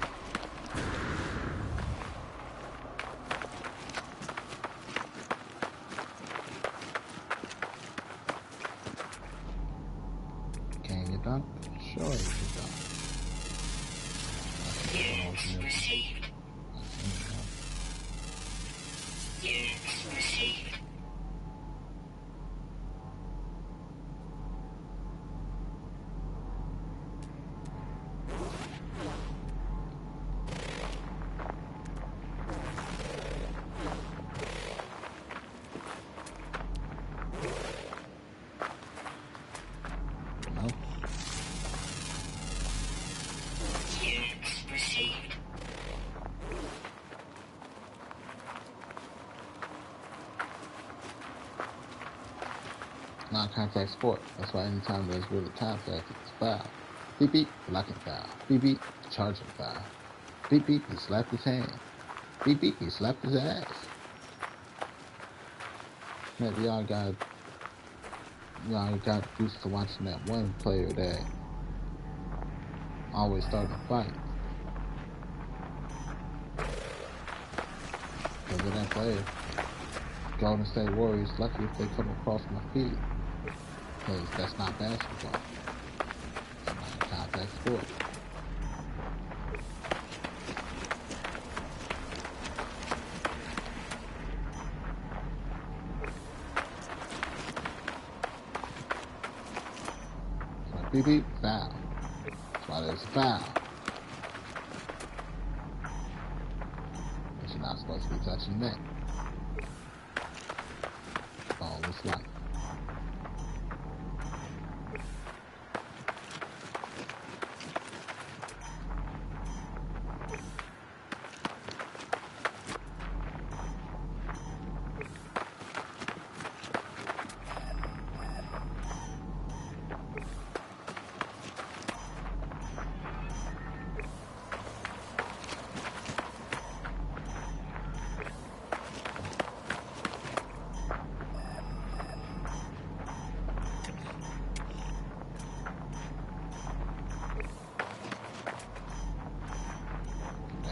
Can you dunk? Sure you can dunk. Units received. Units received. Non-contact sport. That's why anytime there's really contact, it's foul. Beep beep, blocking foul. Beep beep, charging foul. Beep beep, he slapped his hand. Beep beep, he slapped his ass. Maybe y'all got used to watching that one player that always started a fight. Because of that player. Golden State Warriors lucky if they come across my feed. Because that's not basketball. It's not a contact sport. So beep beep, foul. That's why there's a foul. But you're not supposed to be touching that. Ball is life.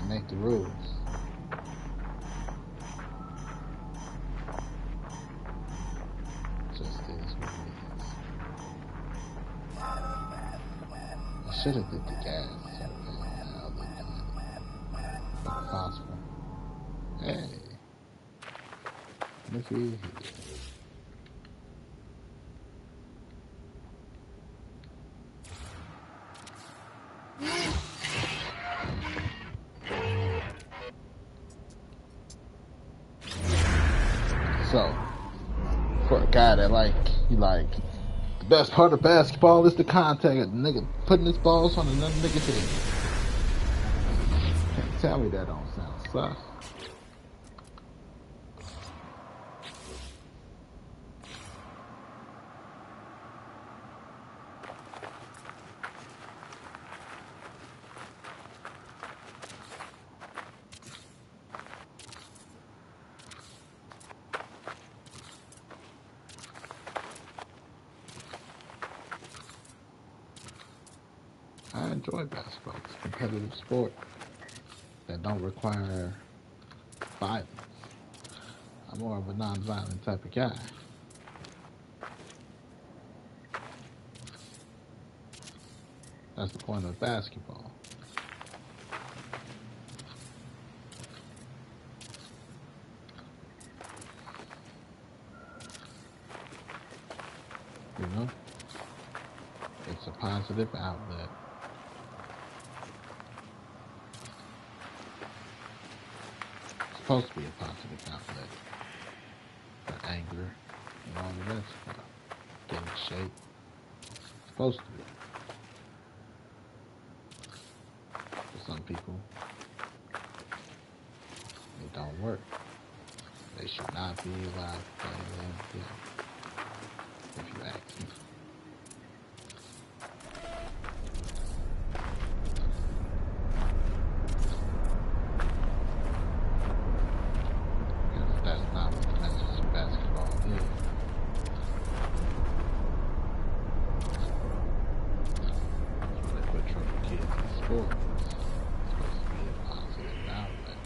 Make the rules. Just is what it is. I should have did the gas. But possible. Hey. Look here. So, for a guy that the best part of basketball is the contact. A nigga putting his balls on another nigga's head. Can't tell me that don't sound sus. I enjoy basketball. It's a competitive sport that don't require violence. I'm more of a non-violent type of guy. That's the point of basketball. You know? It's a positive outlet. It's supposed to be a positive outlet for anger and all the rest of stuff. Getting shape. It's supposed to be. For some people, it don't work. They should not be allowed to play the NBA, if you ask me. Because that's not what the message of basketball is. That's why they put trouble kids in sports. It's supposed to be a positive outlet.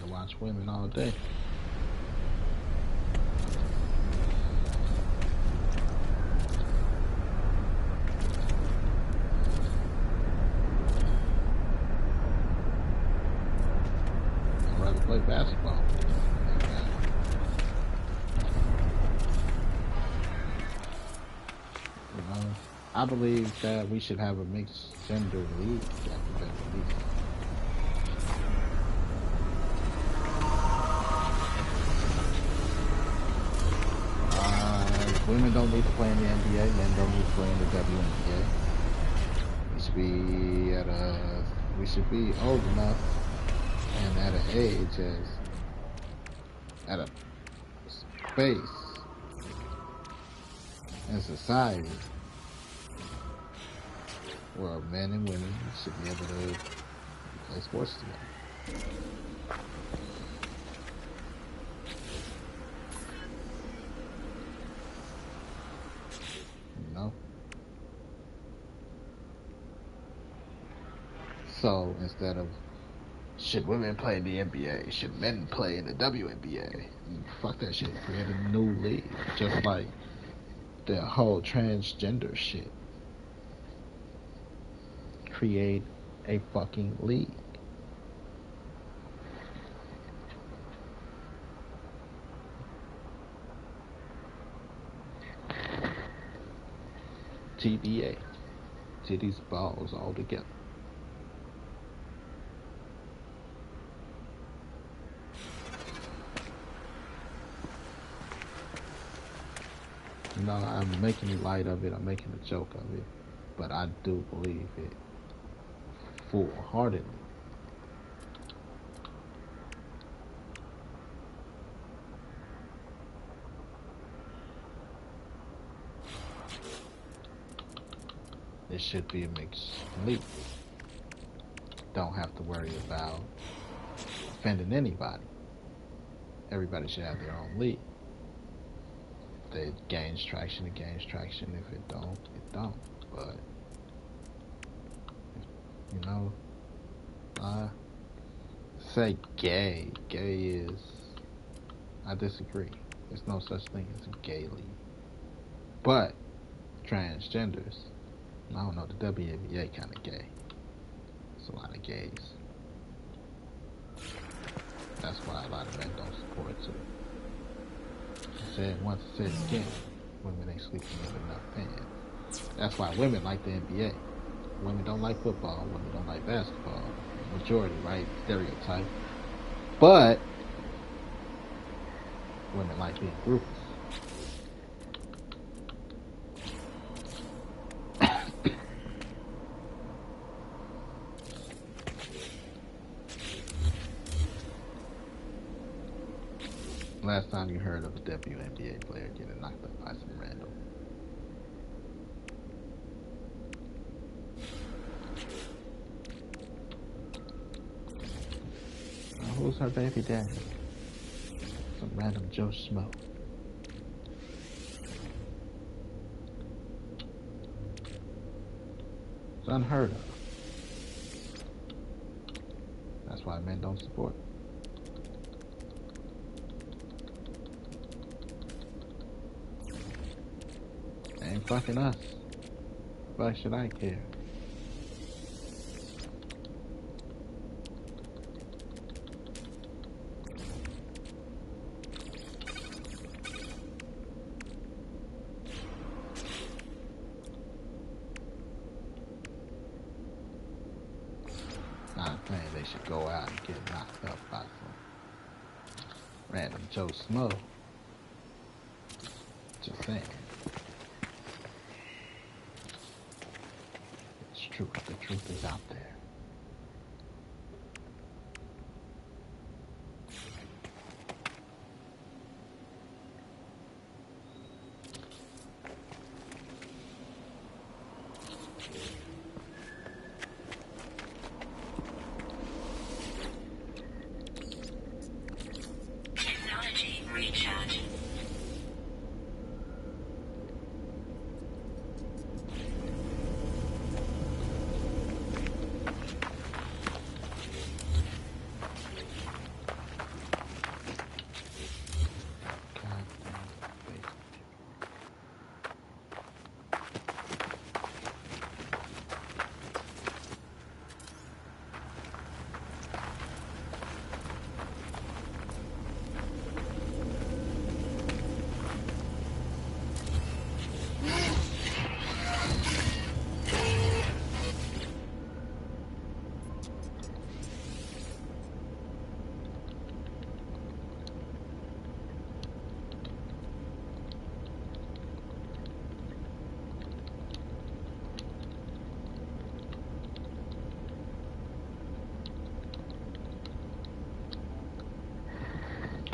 rather watch women all day. I'd rather play basketball. You know, I believe that we should have a mixed gender league at the very least. Women don't need to play in the NBA. Men don't need to play in the WNBA. We should be old enough and at an age at a space in society where men and women should be able to play sports together. You know? So instead of should women play in the NBA, should men play in the WNBA? Fuck that shit. Create a new league. Just like the whole transgender shit. Create a fucking league. TBA. Titties, balls, all together. No, I'm making light of it. I'm making a joke of it. But I do believe it full-heartedly. It should be a mixed league. Don't have to worry about offending anybody. Everybody should have their own league. If it gains traction, it gains traction. If it don't, it don't. But, you know, say gay. Gay is, I disagree. There's no such thing as a gay league. But, transgenders, I don't know, the WNBA kind of gay. It's a lot of gays. That's why a lot of men don't support it too. I said once, I said it again. Women ain't sleeping with enough men. That's why women like the NBA. Women don't like football. Women don't like basketball. Majority, right? Stereotype. But women like being groupies. Last time you heard of a WNBA player getting knocked up by some random. Who's her baby daddy? Some random Joe Schmo. It's unheard of. That's why men don't support. Ain't fucking us. Why should I care? Not saying they should go out and get knocked up by some random Joe Schmo. Just saying. It's true. The truth is out there. Recharge.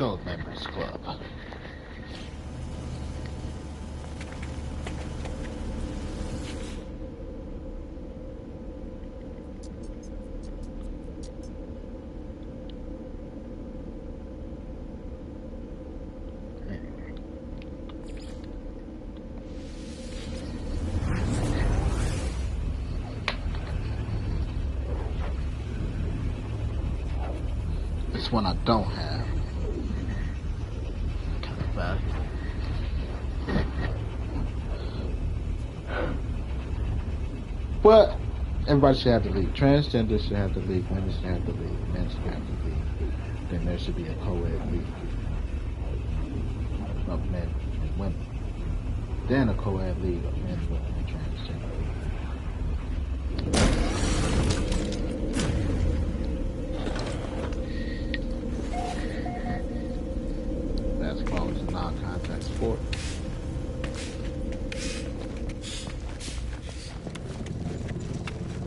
go, Members Club. This one I don't have. Kind of bad. But everybody should have to leave. Transgender should have to leave. Women should have to leave. Men should have to leave. Then there should be a co-ed league of men and women. Then a co-ed league of men, women, and transgender. Basketball is a non-contact sport.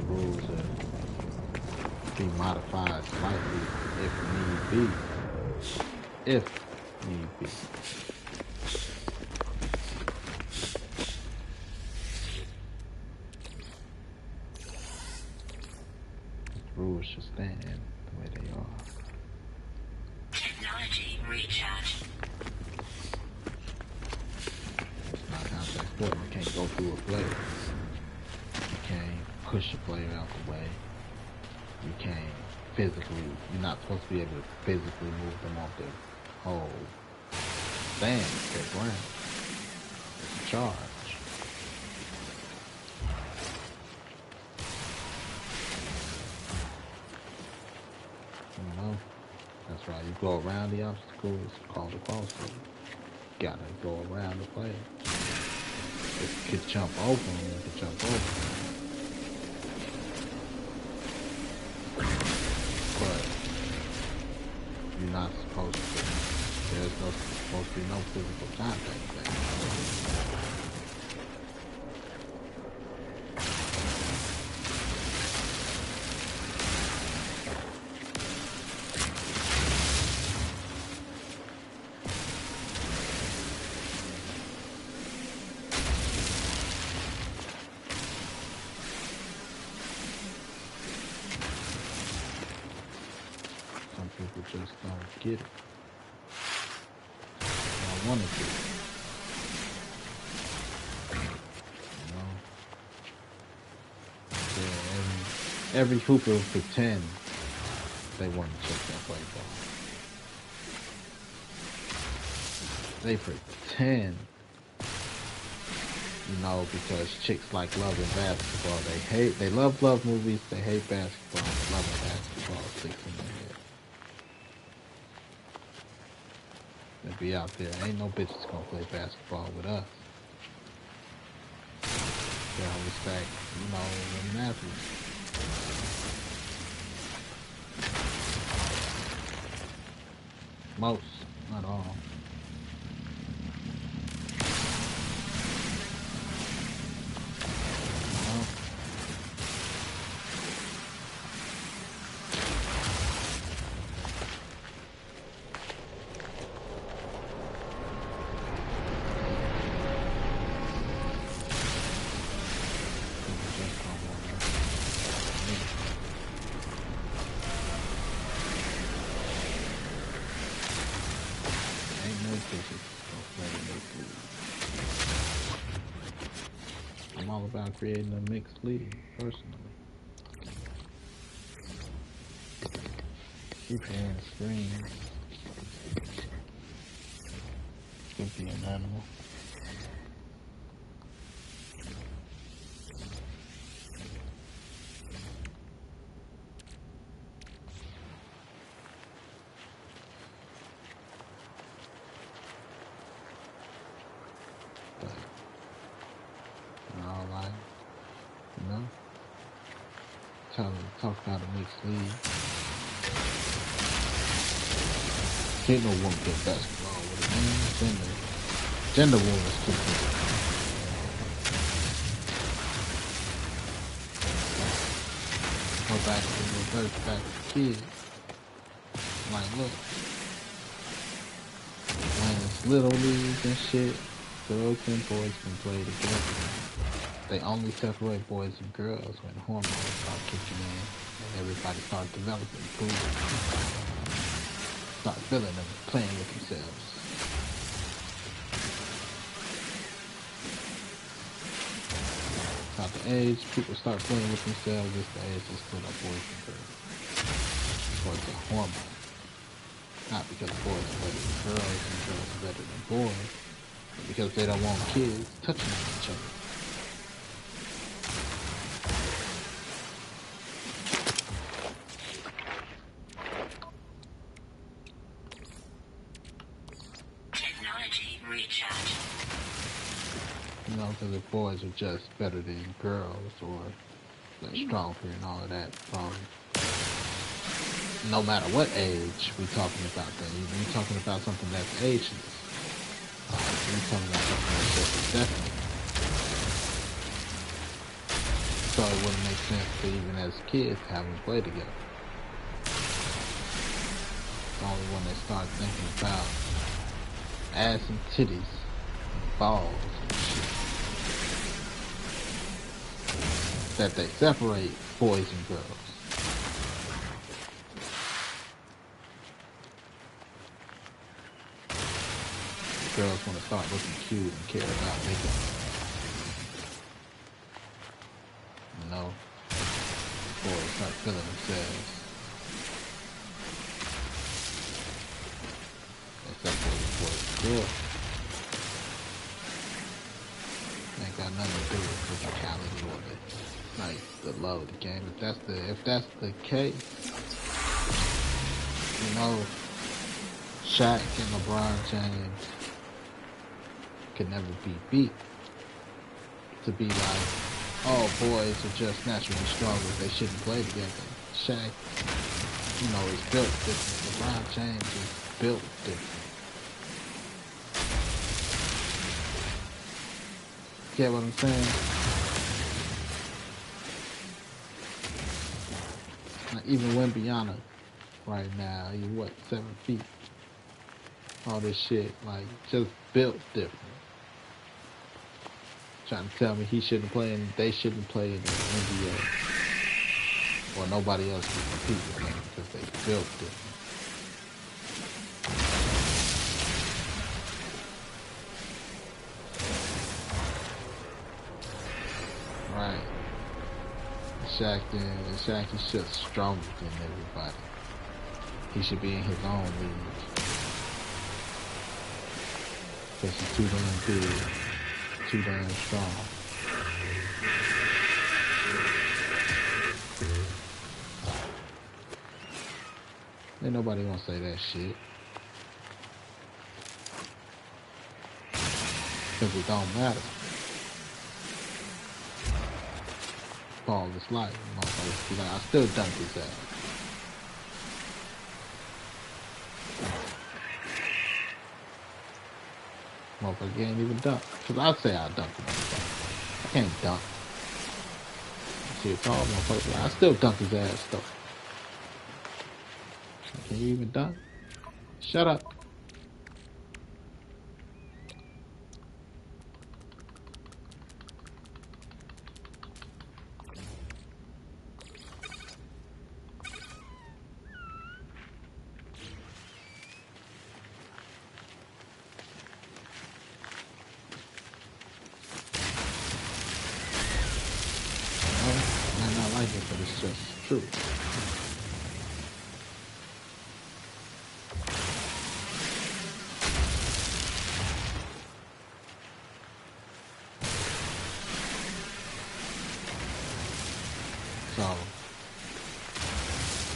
Rules are be modified slightly if need be. If need be. Rules should stand the way they are. Technology recharge. It's not contact sport. You can't go through a player. You can't push a player out the way. You can't physically, you're not supposed to be able to physically move them off their whole stand, their ground. It's a charge. You know, that's right. You go around the obstacle, it's called a crossover. You gotta go around the player. If you could jump over them, you could jump over them. But you're not supposed to. There's no supposed to be no physical contact there. Some people just don't get it. I want to get it. You know? Yeah, every hooper pretend they want to check that play ball. They pretend, you know, because chicks like loving basketball. They love movies, they hate basketball, but loving basketball sticks in their head. They be out there, ain't no bitches gonna play basketball with us. They all respect, you know, women athletes. Most, not all. I'm all about creating a mixed league, personally. Keep hearing screams. Could be an animal. Talk about a mixed league. Can't no woman play basketball with a man. Gender wars too. Go back to kids. Like, look, little leagues and shit, girls and boys can play together. They only separate boys and girls when hormones start kicking in and everybody starts developing, start feeling them, playing with themselves. About the age people start playing with themselves is the age they split up boys and girls. So it's a hormone. Not because boys are better than girls and girls are better than boys, but because they don't want kids touching each other. Technology recharge. You know, because if boys are just better than girls or they're stronger and all of that, no matter what age we talking about, then you're talking about something that's ageless. You're talking about something that's just indefinite. So it wouldn't make sense to even as kids have them play together. It's only when they start thinking about ass and titties and balls and shit that they separate boys and girls. Girls want to start looking cute and care about makeup. You know, boys start feeling themselves. Except for the boys and girls. Ain't got nothing to do with physicality or the love of the game. If that's the case, you know, Shaq and LeBron James could never be beat. To be like, oh, boys are just naturally stronger, they shouldn't play together. Shaq, you know, is built different. LeBron James is built different. Get what I'm saying? Like, even Wembyana right now, he's what, 7 feet? All this shit, like, just built different. Trying to tell me he shouldn't play and they shouldn't play in the NBA. Or nobody else can compete with them because they built different. Right. Shaq is just stronger than everybody. He should be in his own league. Because he's too damn big. Too damn strong. Ain't nobody gonna say that shit. Because it don't matter. Paul is life. Motherfuckers be like, I still dunk his ass. Motherfucker ain't even dunk. Because I'd say I dunk him. I can't dunk. See a tall motherfucker. I still dunk his ass though. Can you even dunk? Shut up. I might not like it, but it's just true. So,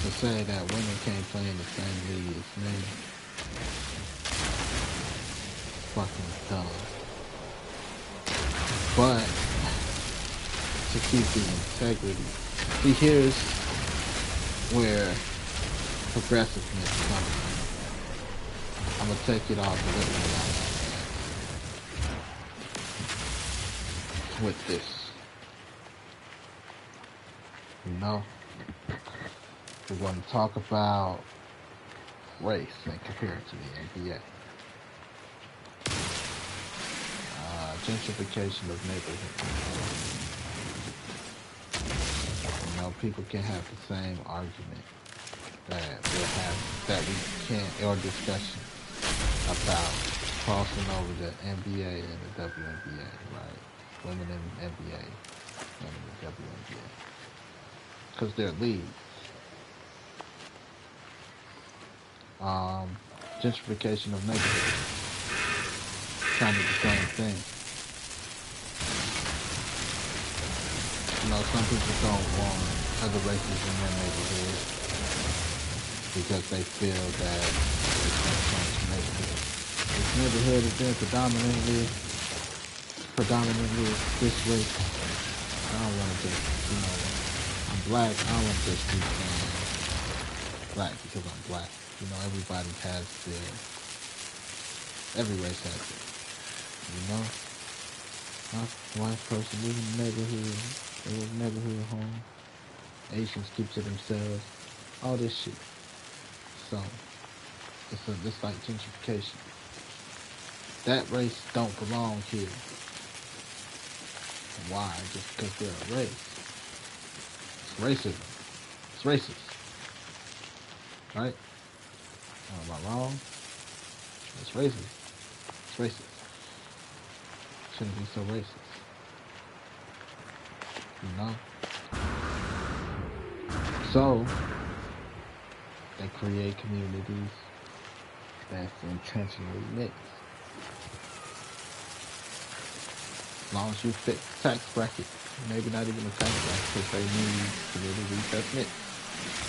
to say that women can't play in the same league as men, fucking dumb. But, to keep the integrity, see, here's where progressiveness comes in. I'm gonna take it off the living life with this. You know, we're going to talk about race and compare it to the NBA. gentrification of neighborhoods. You know, people can have the same argument that we can't, or discussion about crossing over the NBA and the WNBA, right? Women in NBA, women in WNBA, because they're leagues. Gentrification of neighborhoods, kind of the same thing. You know, some people don't want other races in their neighborhood because they feel that it's going to change the neighborhood. This neighborhood has been predominantly this race. I don't want to just, you know, I'm black. I don't want to just keep saying black because I'm black. You know, everybody has every race has it. You know, my white person living in the neighborhood home. Asians keep to themselves. All this shit. So it's like gentrification. That race don't belong here. Why? Just because they're a race. It's racism. It's racist. Right? Am I wrong? It's racist. It's racist. Shouldn't be so racist. You know? So, they create communities that's intentionally mixed. As long as you fit tax bracket, maybe not even a tax bracket, because they need communities that's mixed.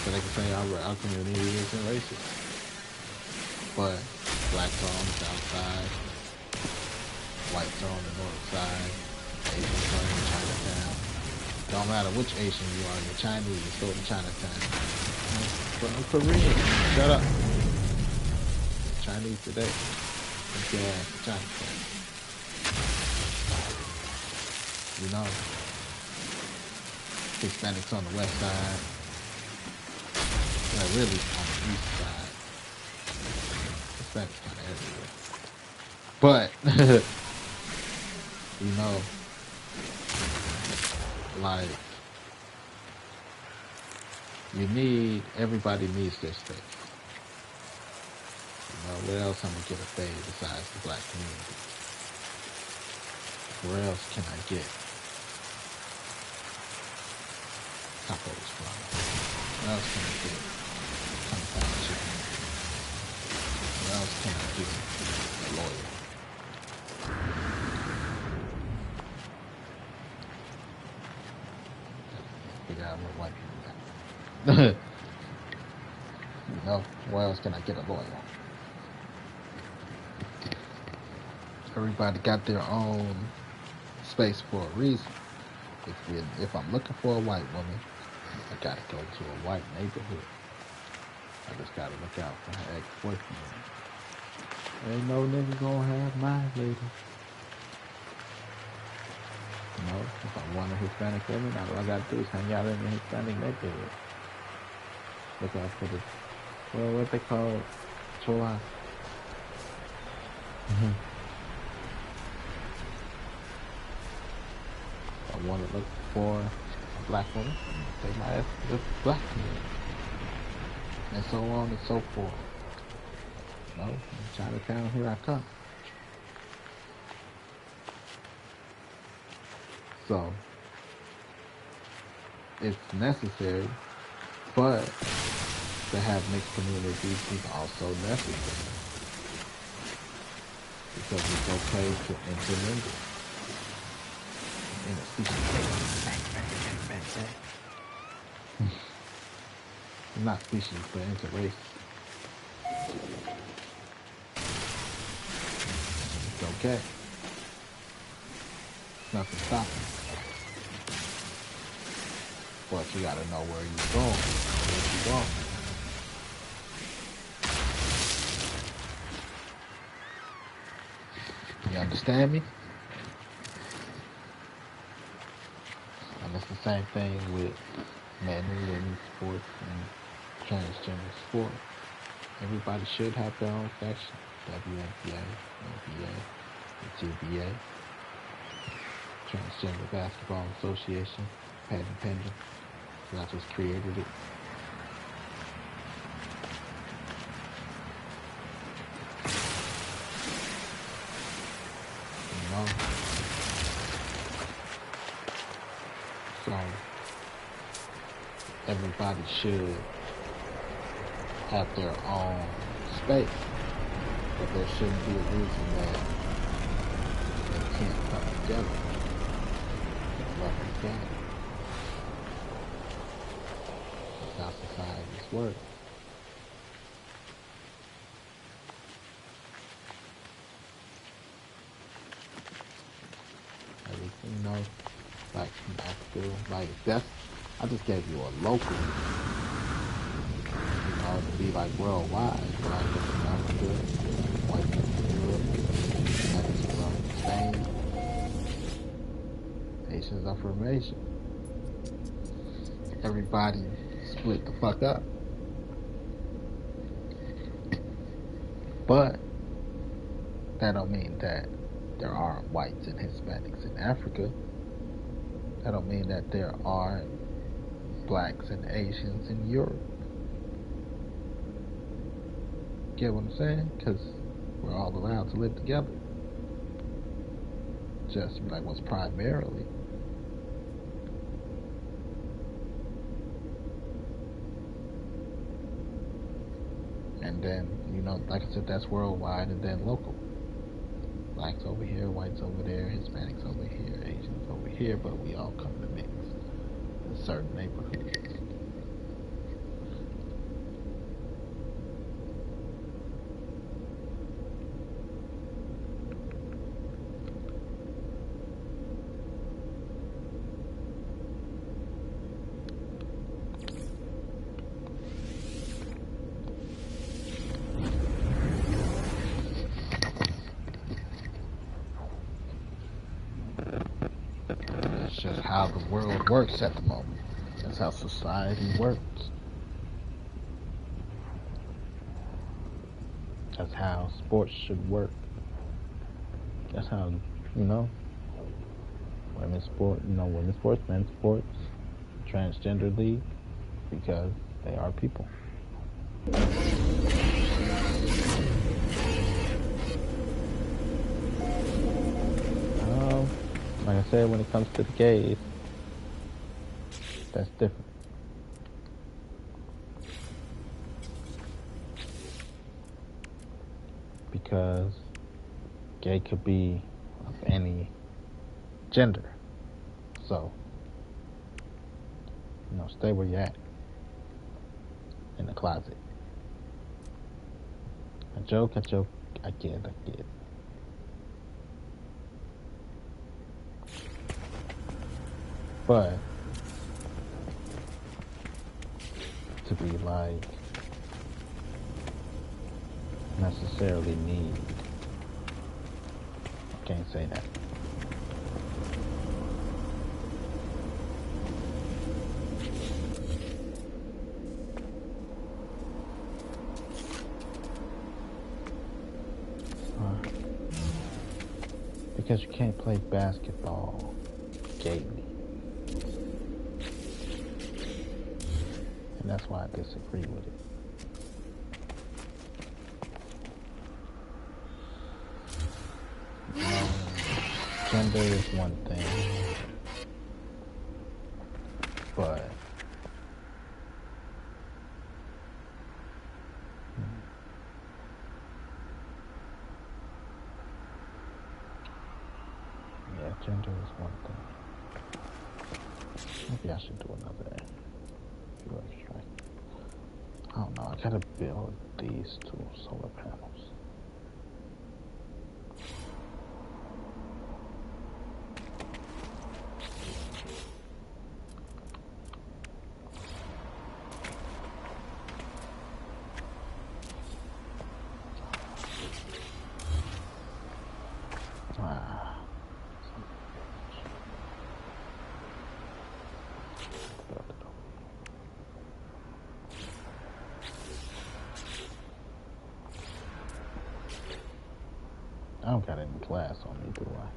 So they can say our community isn't racist. But blacks are on the south side, whites are on the north side, Asians are in Chinatown. Don't matter which Asian you are, you're Chinese, you go to Chinatown. Korean, shut up. Chinese today. Yeah, Chinatown. You know, Hispanics on the west side. Well, really on the east side. Hispanics kind of everywhere. But, you know, like, everybody needs their space. You know, where else I'm going to get a fade besides the black community? Where else can I get tacos from? Where else can I get compound chicken? Where else can I get a lawyer? Figure out what white people got. You know, where else can I get a lawyer? Everybody got their own space for a reason. If I'm looking for a white woman, I gotta go to a white neighborhood. I just gotta look out for her ex-boyfriend. Ain't no nigga gonna have my lady. You know, if I want a Hispanic woman, all I gotta do is hang out in the Hispanic neighborhood. Look out for what they call cholas. I want to look for a black woman, take my ass to the black community. And so on and so forth. You know, in Chinatown, here I come. So, it's necessary, but to have mixed communities is also necessary. Because it's okay to intermingle. In a species. Not species, but interrace. It's okay. Nothing stopping. But you gotta know where you're going. Where you going. You understand me? And it's the same thing with men and women's sports and transgender sport. Everybody should have their own section. WNBA, NBA, the GBA. Transgender Basketball Association, patent pending. I just created it. You know? So everybody should have their own space, but there shouldn't be a reason that they can't come together and love together. That's how societies work. You know, like from Africa, like that's, I just gave you a local, you know, to be like worldwide, like from Africa, white people in Europe, Mexico, Spain, Asians are from Asia. Everybody split the fuck up. But that don't mean that there aren't whites and Hispanics in Africa. That don't mean that there aren't blacks and Asians in Europe. Get what I'm saying? Because we're all allowed to live together. Just like what's primarily. And then, you know, like I said, that's worldwide and then local. Blacks over here, whites over there, Hispanics over here, Asians over here, but we all come to mix in certain neighborhoods. That's just how the world works at the moment. That's how society works. That's how sports should work. That's how, you know, women's sports, men's sports, transgender league, because they are people. Like I said, when it comes to the gays, that's different. Because gay could be of any gender. So, you know, stay where you're at. In the closet. I joke, I get. But to be like necessarily need, I can't say that. Because you can't play basketball gaily. And that's why I disagree with it. Gender is one thing, but yeah, gender is one thing. Maybe I should do another strike. I don't know, I gotta build these 2 solar panels. I don't got any glass on me, do I?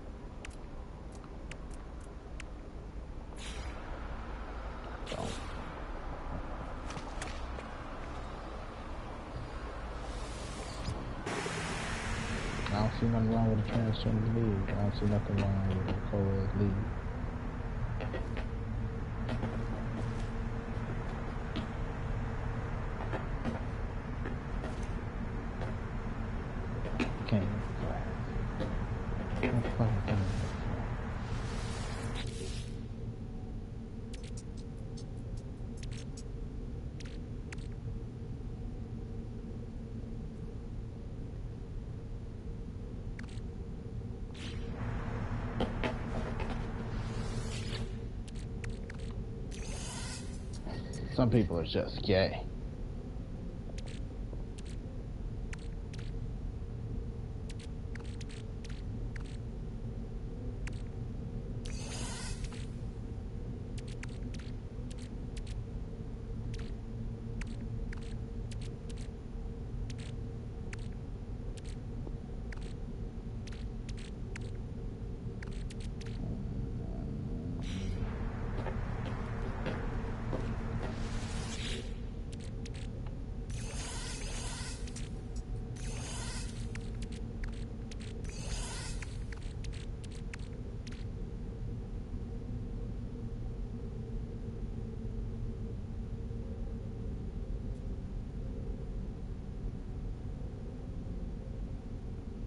see nothing wrong with a transgender lead. I don't see nothing wrong with a co-ed lead. Can't even class. What the fuck is that? Some people are just gay.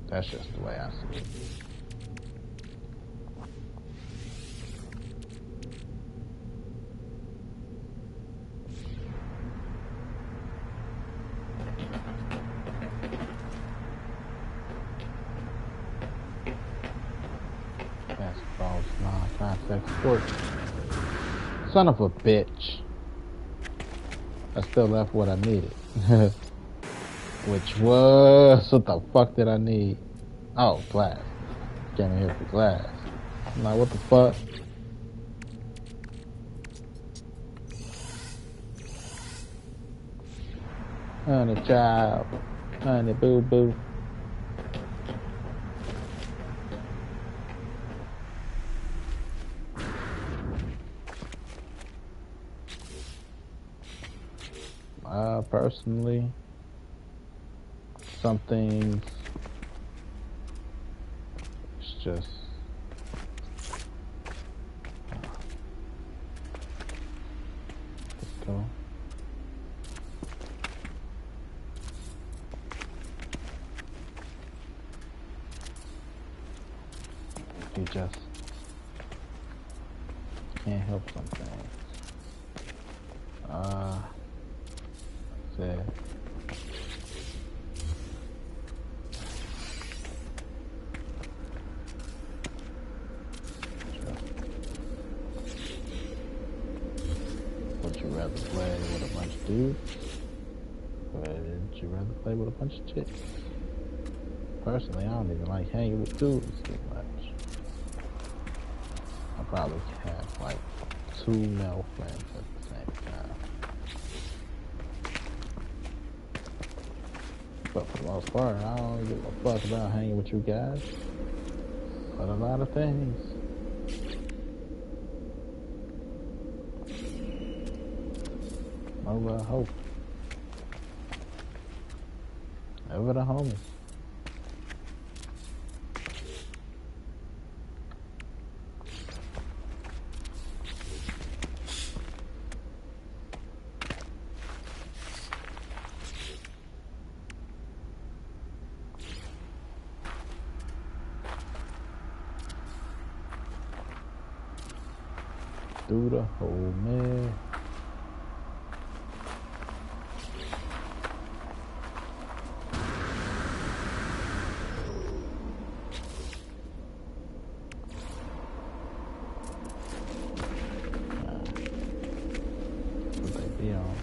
That's just the way I see it. Basketball's non-contact sport. Son of a bitch. I still left what I needed. Which was, what the fuck did I need? Oh, glass. Came in here for glass. I'm like, what the fuck? Honey child. Honey boo boo. Personally, some things, it's just, let's go. You just can't help some things. Sad. Would you rather play with a bunch of dudes? Or would you rather play with a bunch of chicks? Personally, I don't even like hanging with dudes too much. I probably have like 2 male friends at the same time. But for the most part, I don't give a fuck about hanging with you guys. But a lot of things. Over hope. Over the homies. Through the hole, man. What they be on?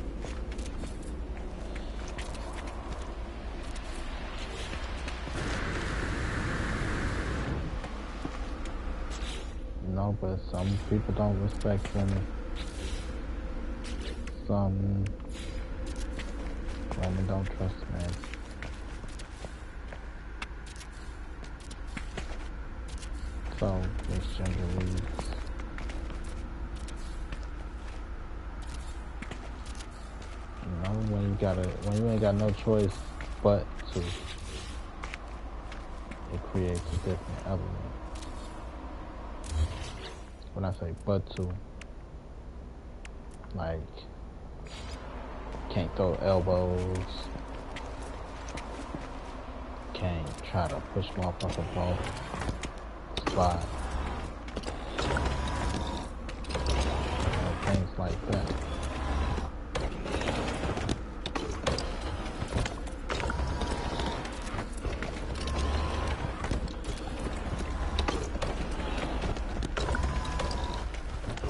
No, but some people don't respect women. Some women don't trust men. So, it's gender leads. You know, when you ain't got no choice but to it creates a different element. When I say but to, like, can't throw elbows, can't try to push motherfuckers off spot, things like that.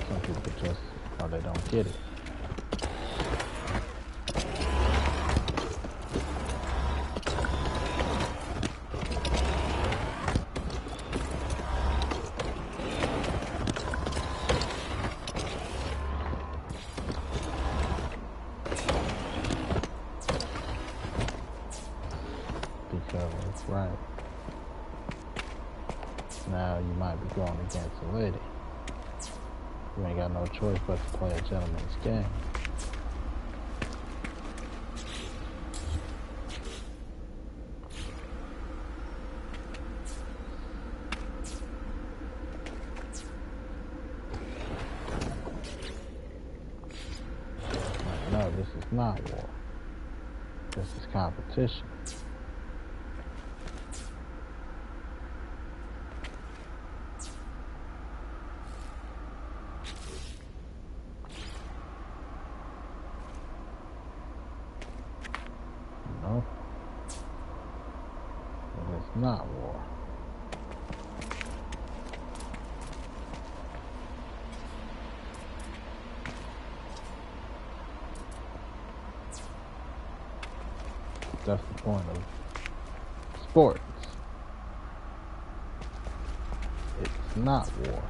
Some people just, or they don't get it. Because, right, now you might be going against a lady. You ain't got no choice but to play a gentleman's game. Like, no, this is not war. This is competition. No, it is not war. That's the point of sports. It's not war.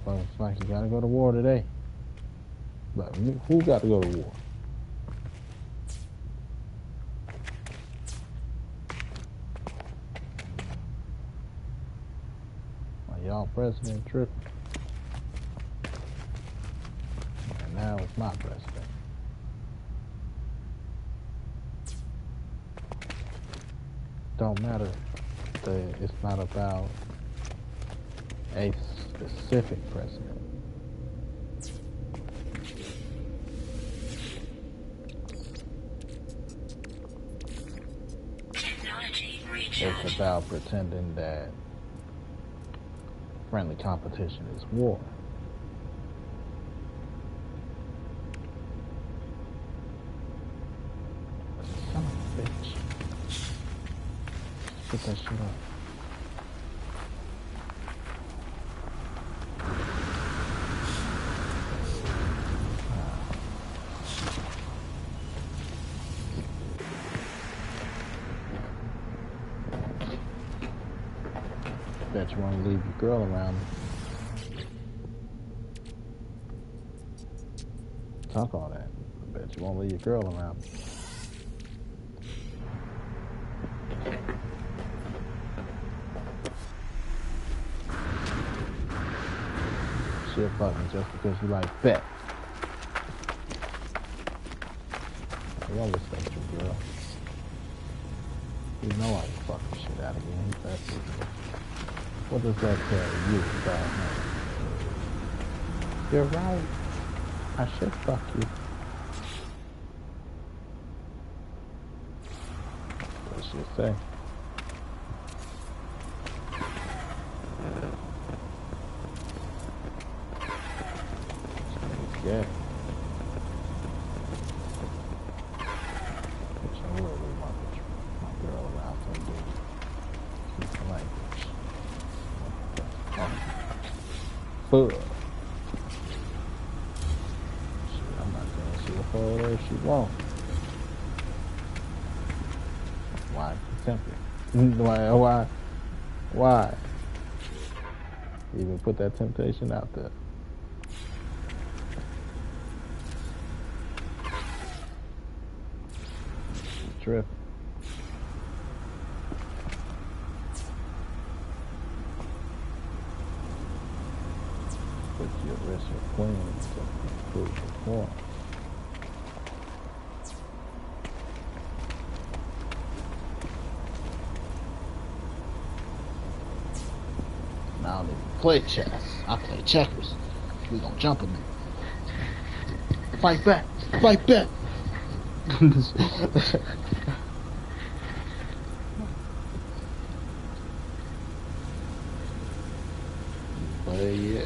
It's like you gotta go to war today. But who got to go to war? Like y'all president tripping. And now it's my president. Don't matter. It's not about a specific president. It's about pretending that friendly competition is war. Son of a bitch. Put that shit up. Bet you want to leave your girl around. Talk all that. I bet you won't leave your girl around. She'll fuck me just because you like bet. You always respect your girl. You know I can fuck the shit out of you. Ain't that stupid? What does that tell you about him? You're right. I should fuck you. What should you say? Yeah. Which I will leave my girl around so I do keep the language. Fuck. Shit, I'm not gonna see her for if she won't. Why? Simply. Why? Even put that temptation out there. Tripping. Put you at your queen to prove the point. Now I don't even play chess. I play checkers. We gonna jump him in. Fight back! Fight back! But yeah.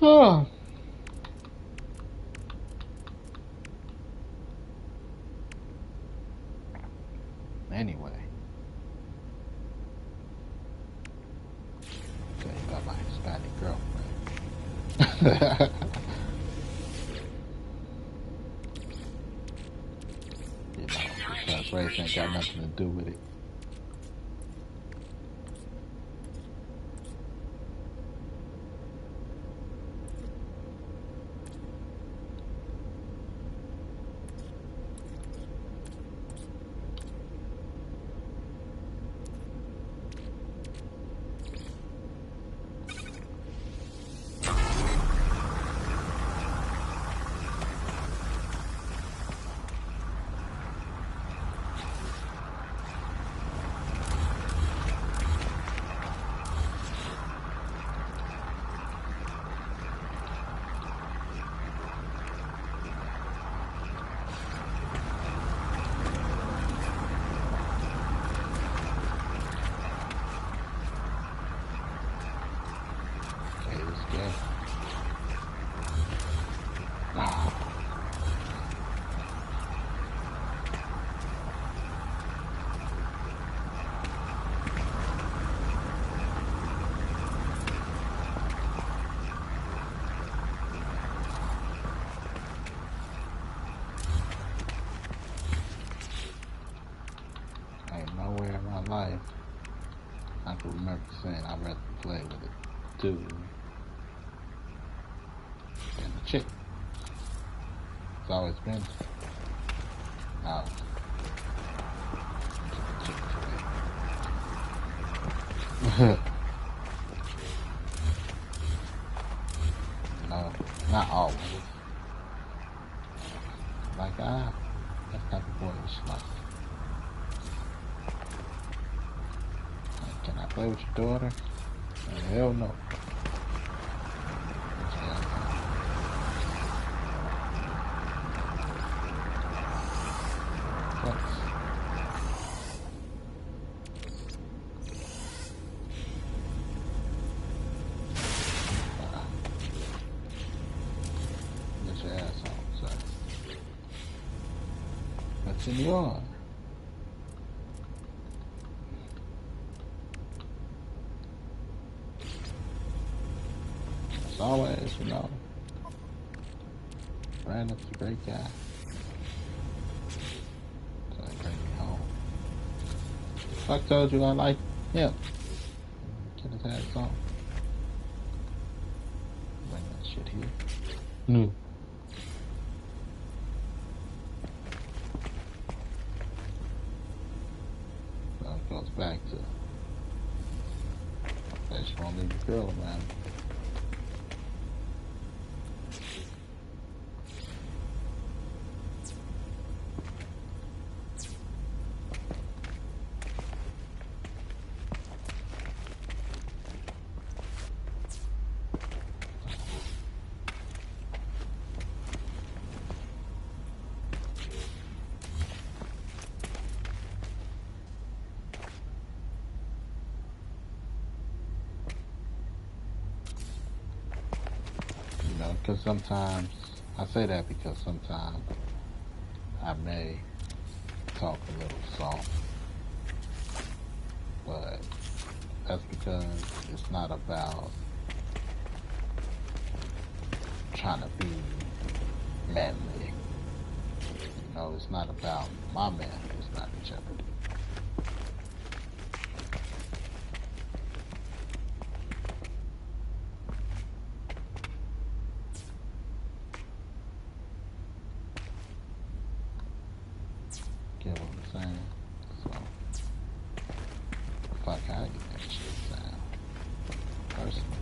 Oh. Anyway. Okay, you got my Hispanic girlfriend. You know, because race ain't got nothing to do with it. Nowhere in my life I can remember saying I'd rather play with a dude than a chick. It's always been chick today. No, not always. Like that type of boy is like. Can I play with your daughter? Hell no. Get your ass on, son. What's in your arm? Always, you know, Brandon's a great guy. So he bring me home. I told you I like him. Get his ass on. Bring that shit here. No. So it goes back to that you won't leave the girl around. Because sometimes, I say that because sometimes I may talk a little soft, but that's because it's not about trying to be manly. It's not about my man is not in jeopardy. Get what I'm saying? So, fuck how you that shit sound. Personally.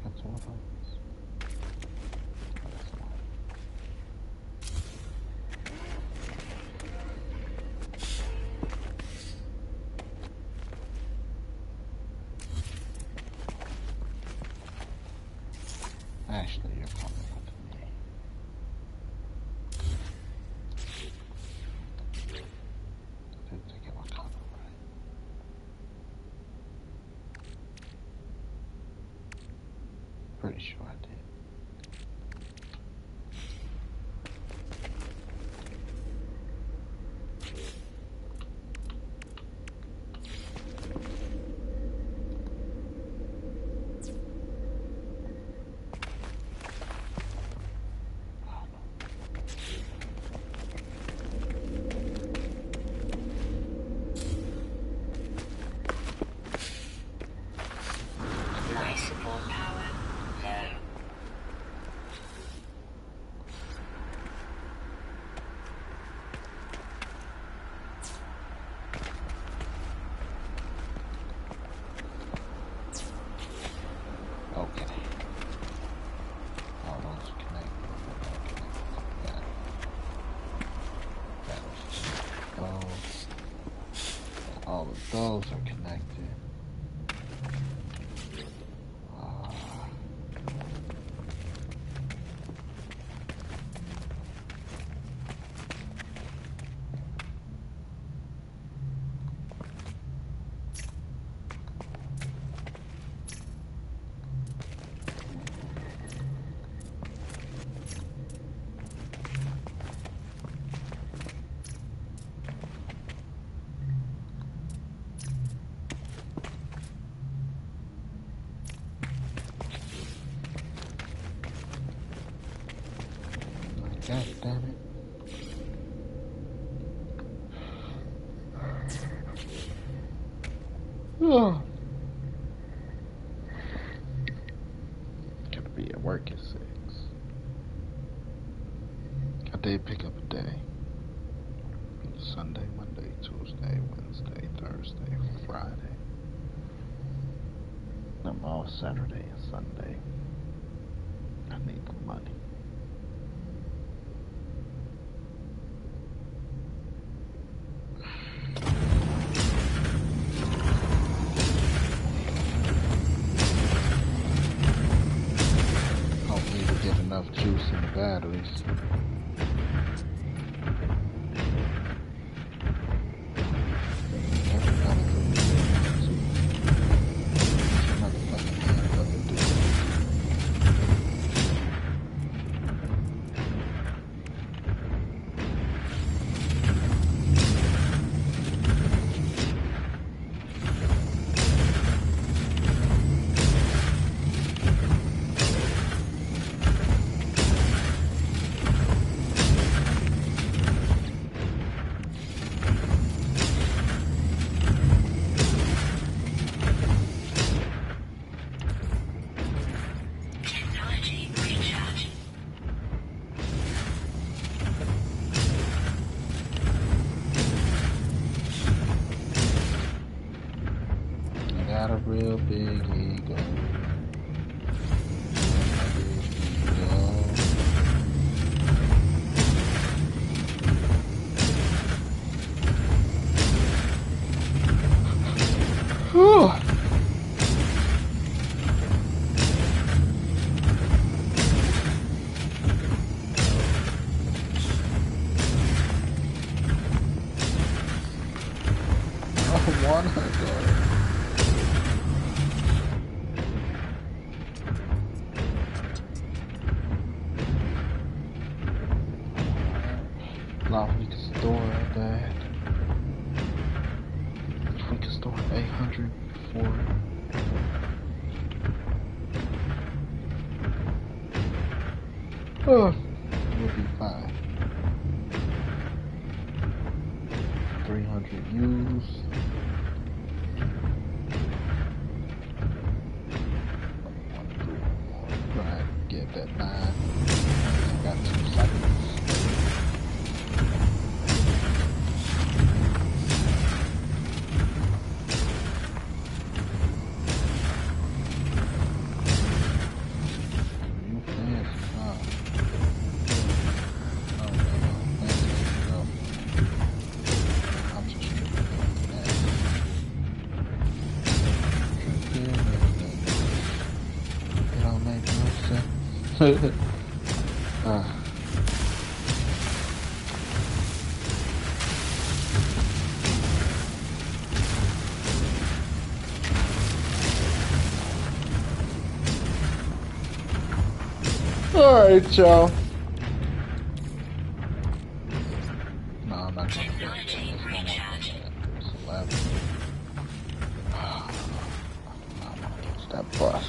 That's what it is. That's not. Actually, you're coming with me. I didn't take my comment right. Pretty sure I did. Life support power low. Okay. All those connected. All of those are connected. God damn it. Oh. Gotta be at work at 6. I did pick up a day. Sunday, Monday, Tuesday, Wednesday, Thursday, Friday. I'm off Saturday and Sunday. I need the money. Hopefully we get enough juice in the batteries. got a real big ego. Whew. Now we can store that. We can store 800 for we'll be fine. 300 use. Right, get that 9. Got 2 seconds. Alright, y'all. No, I'm not gonna do that. It's 11. It's that bus.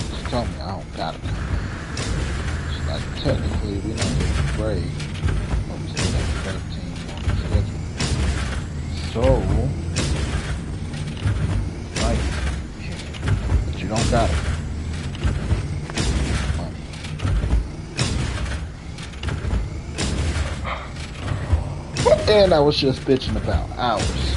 Just tell me I don't gotta come. It's like technically we don't get a break. But we still have 13 on the schedule. So, right here. But you don't got it. And I was just bitching about hours.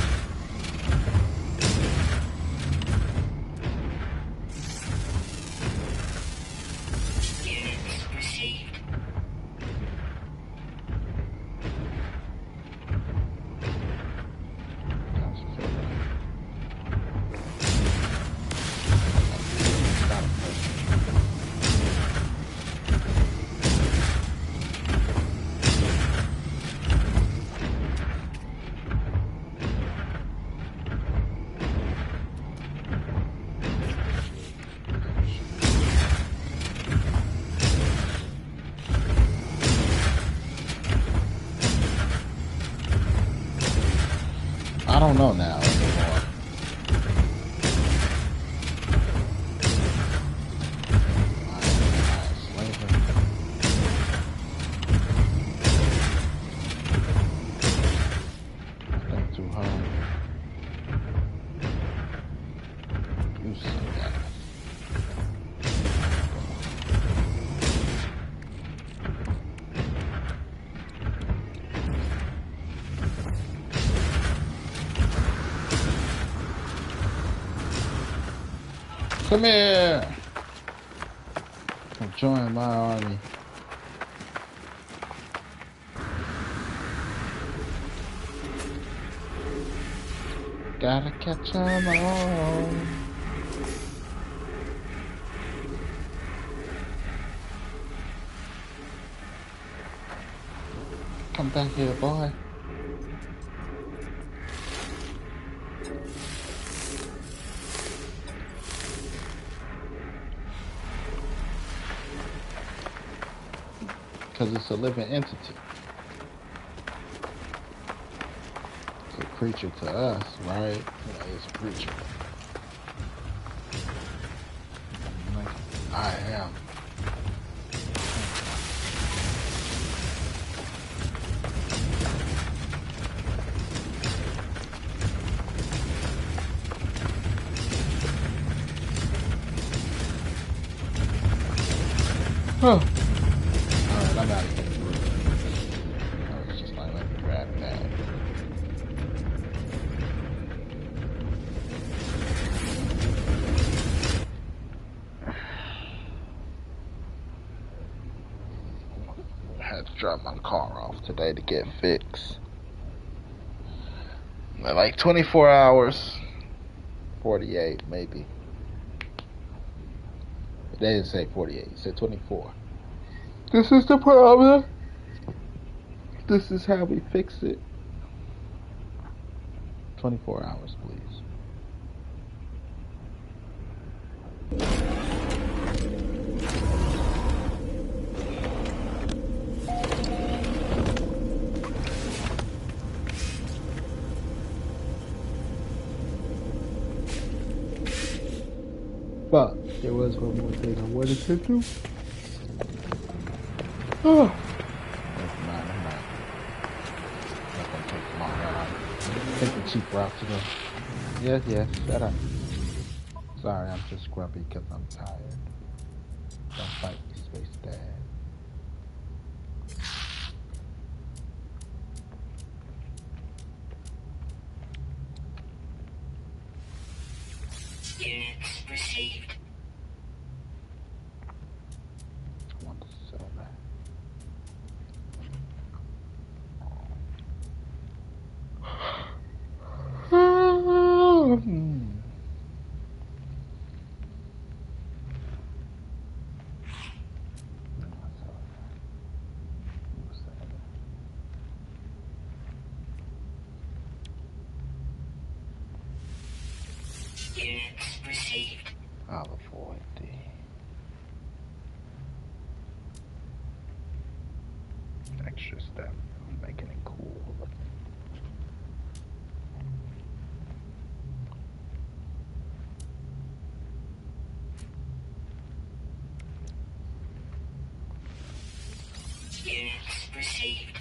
I don't know now anymore. Think too hard. You see that. Come here! Come join my army. Gotta catch 'em all. Come back here, boy. Because it's a living entity. It's a creature to us, right? Yeah, it's a creature. I am. Huh. I gotta get through. I was just like, let me grab that. I had to drop my car off today to get fixed. Like 24 hours. 48, maybe. They didn't say 48, it said 24. This is the problem. This is how we fix it. 24 hours, please. But there was one more thing I wanted to do. Oh. Never mind. Not gonna take the long route. Take the cheap route today. Yes, shut up. Sorry, I'm just grumpy because I'm tired. Don't fight me, Space Dad. Units received. I want to sell that. Units received. I'll avoid the extra step of making it cool. Units received.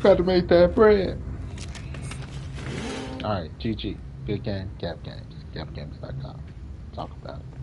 Gotta make that bread. Alright, GG. Good game, Gap Games. GapGames.com. Talk about it.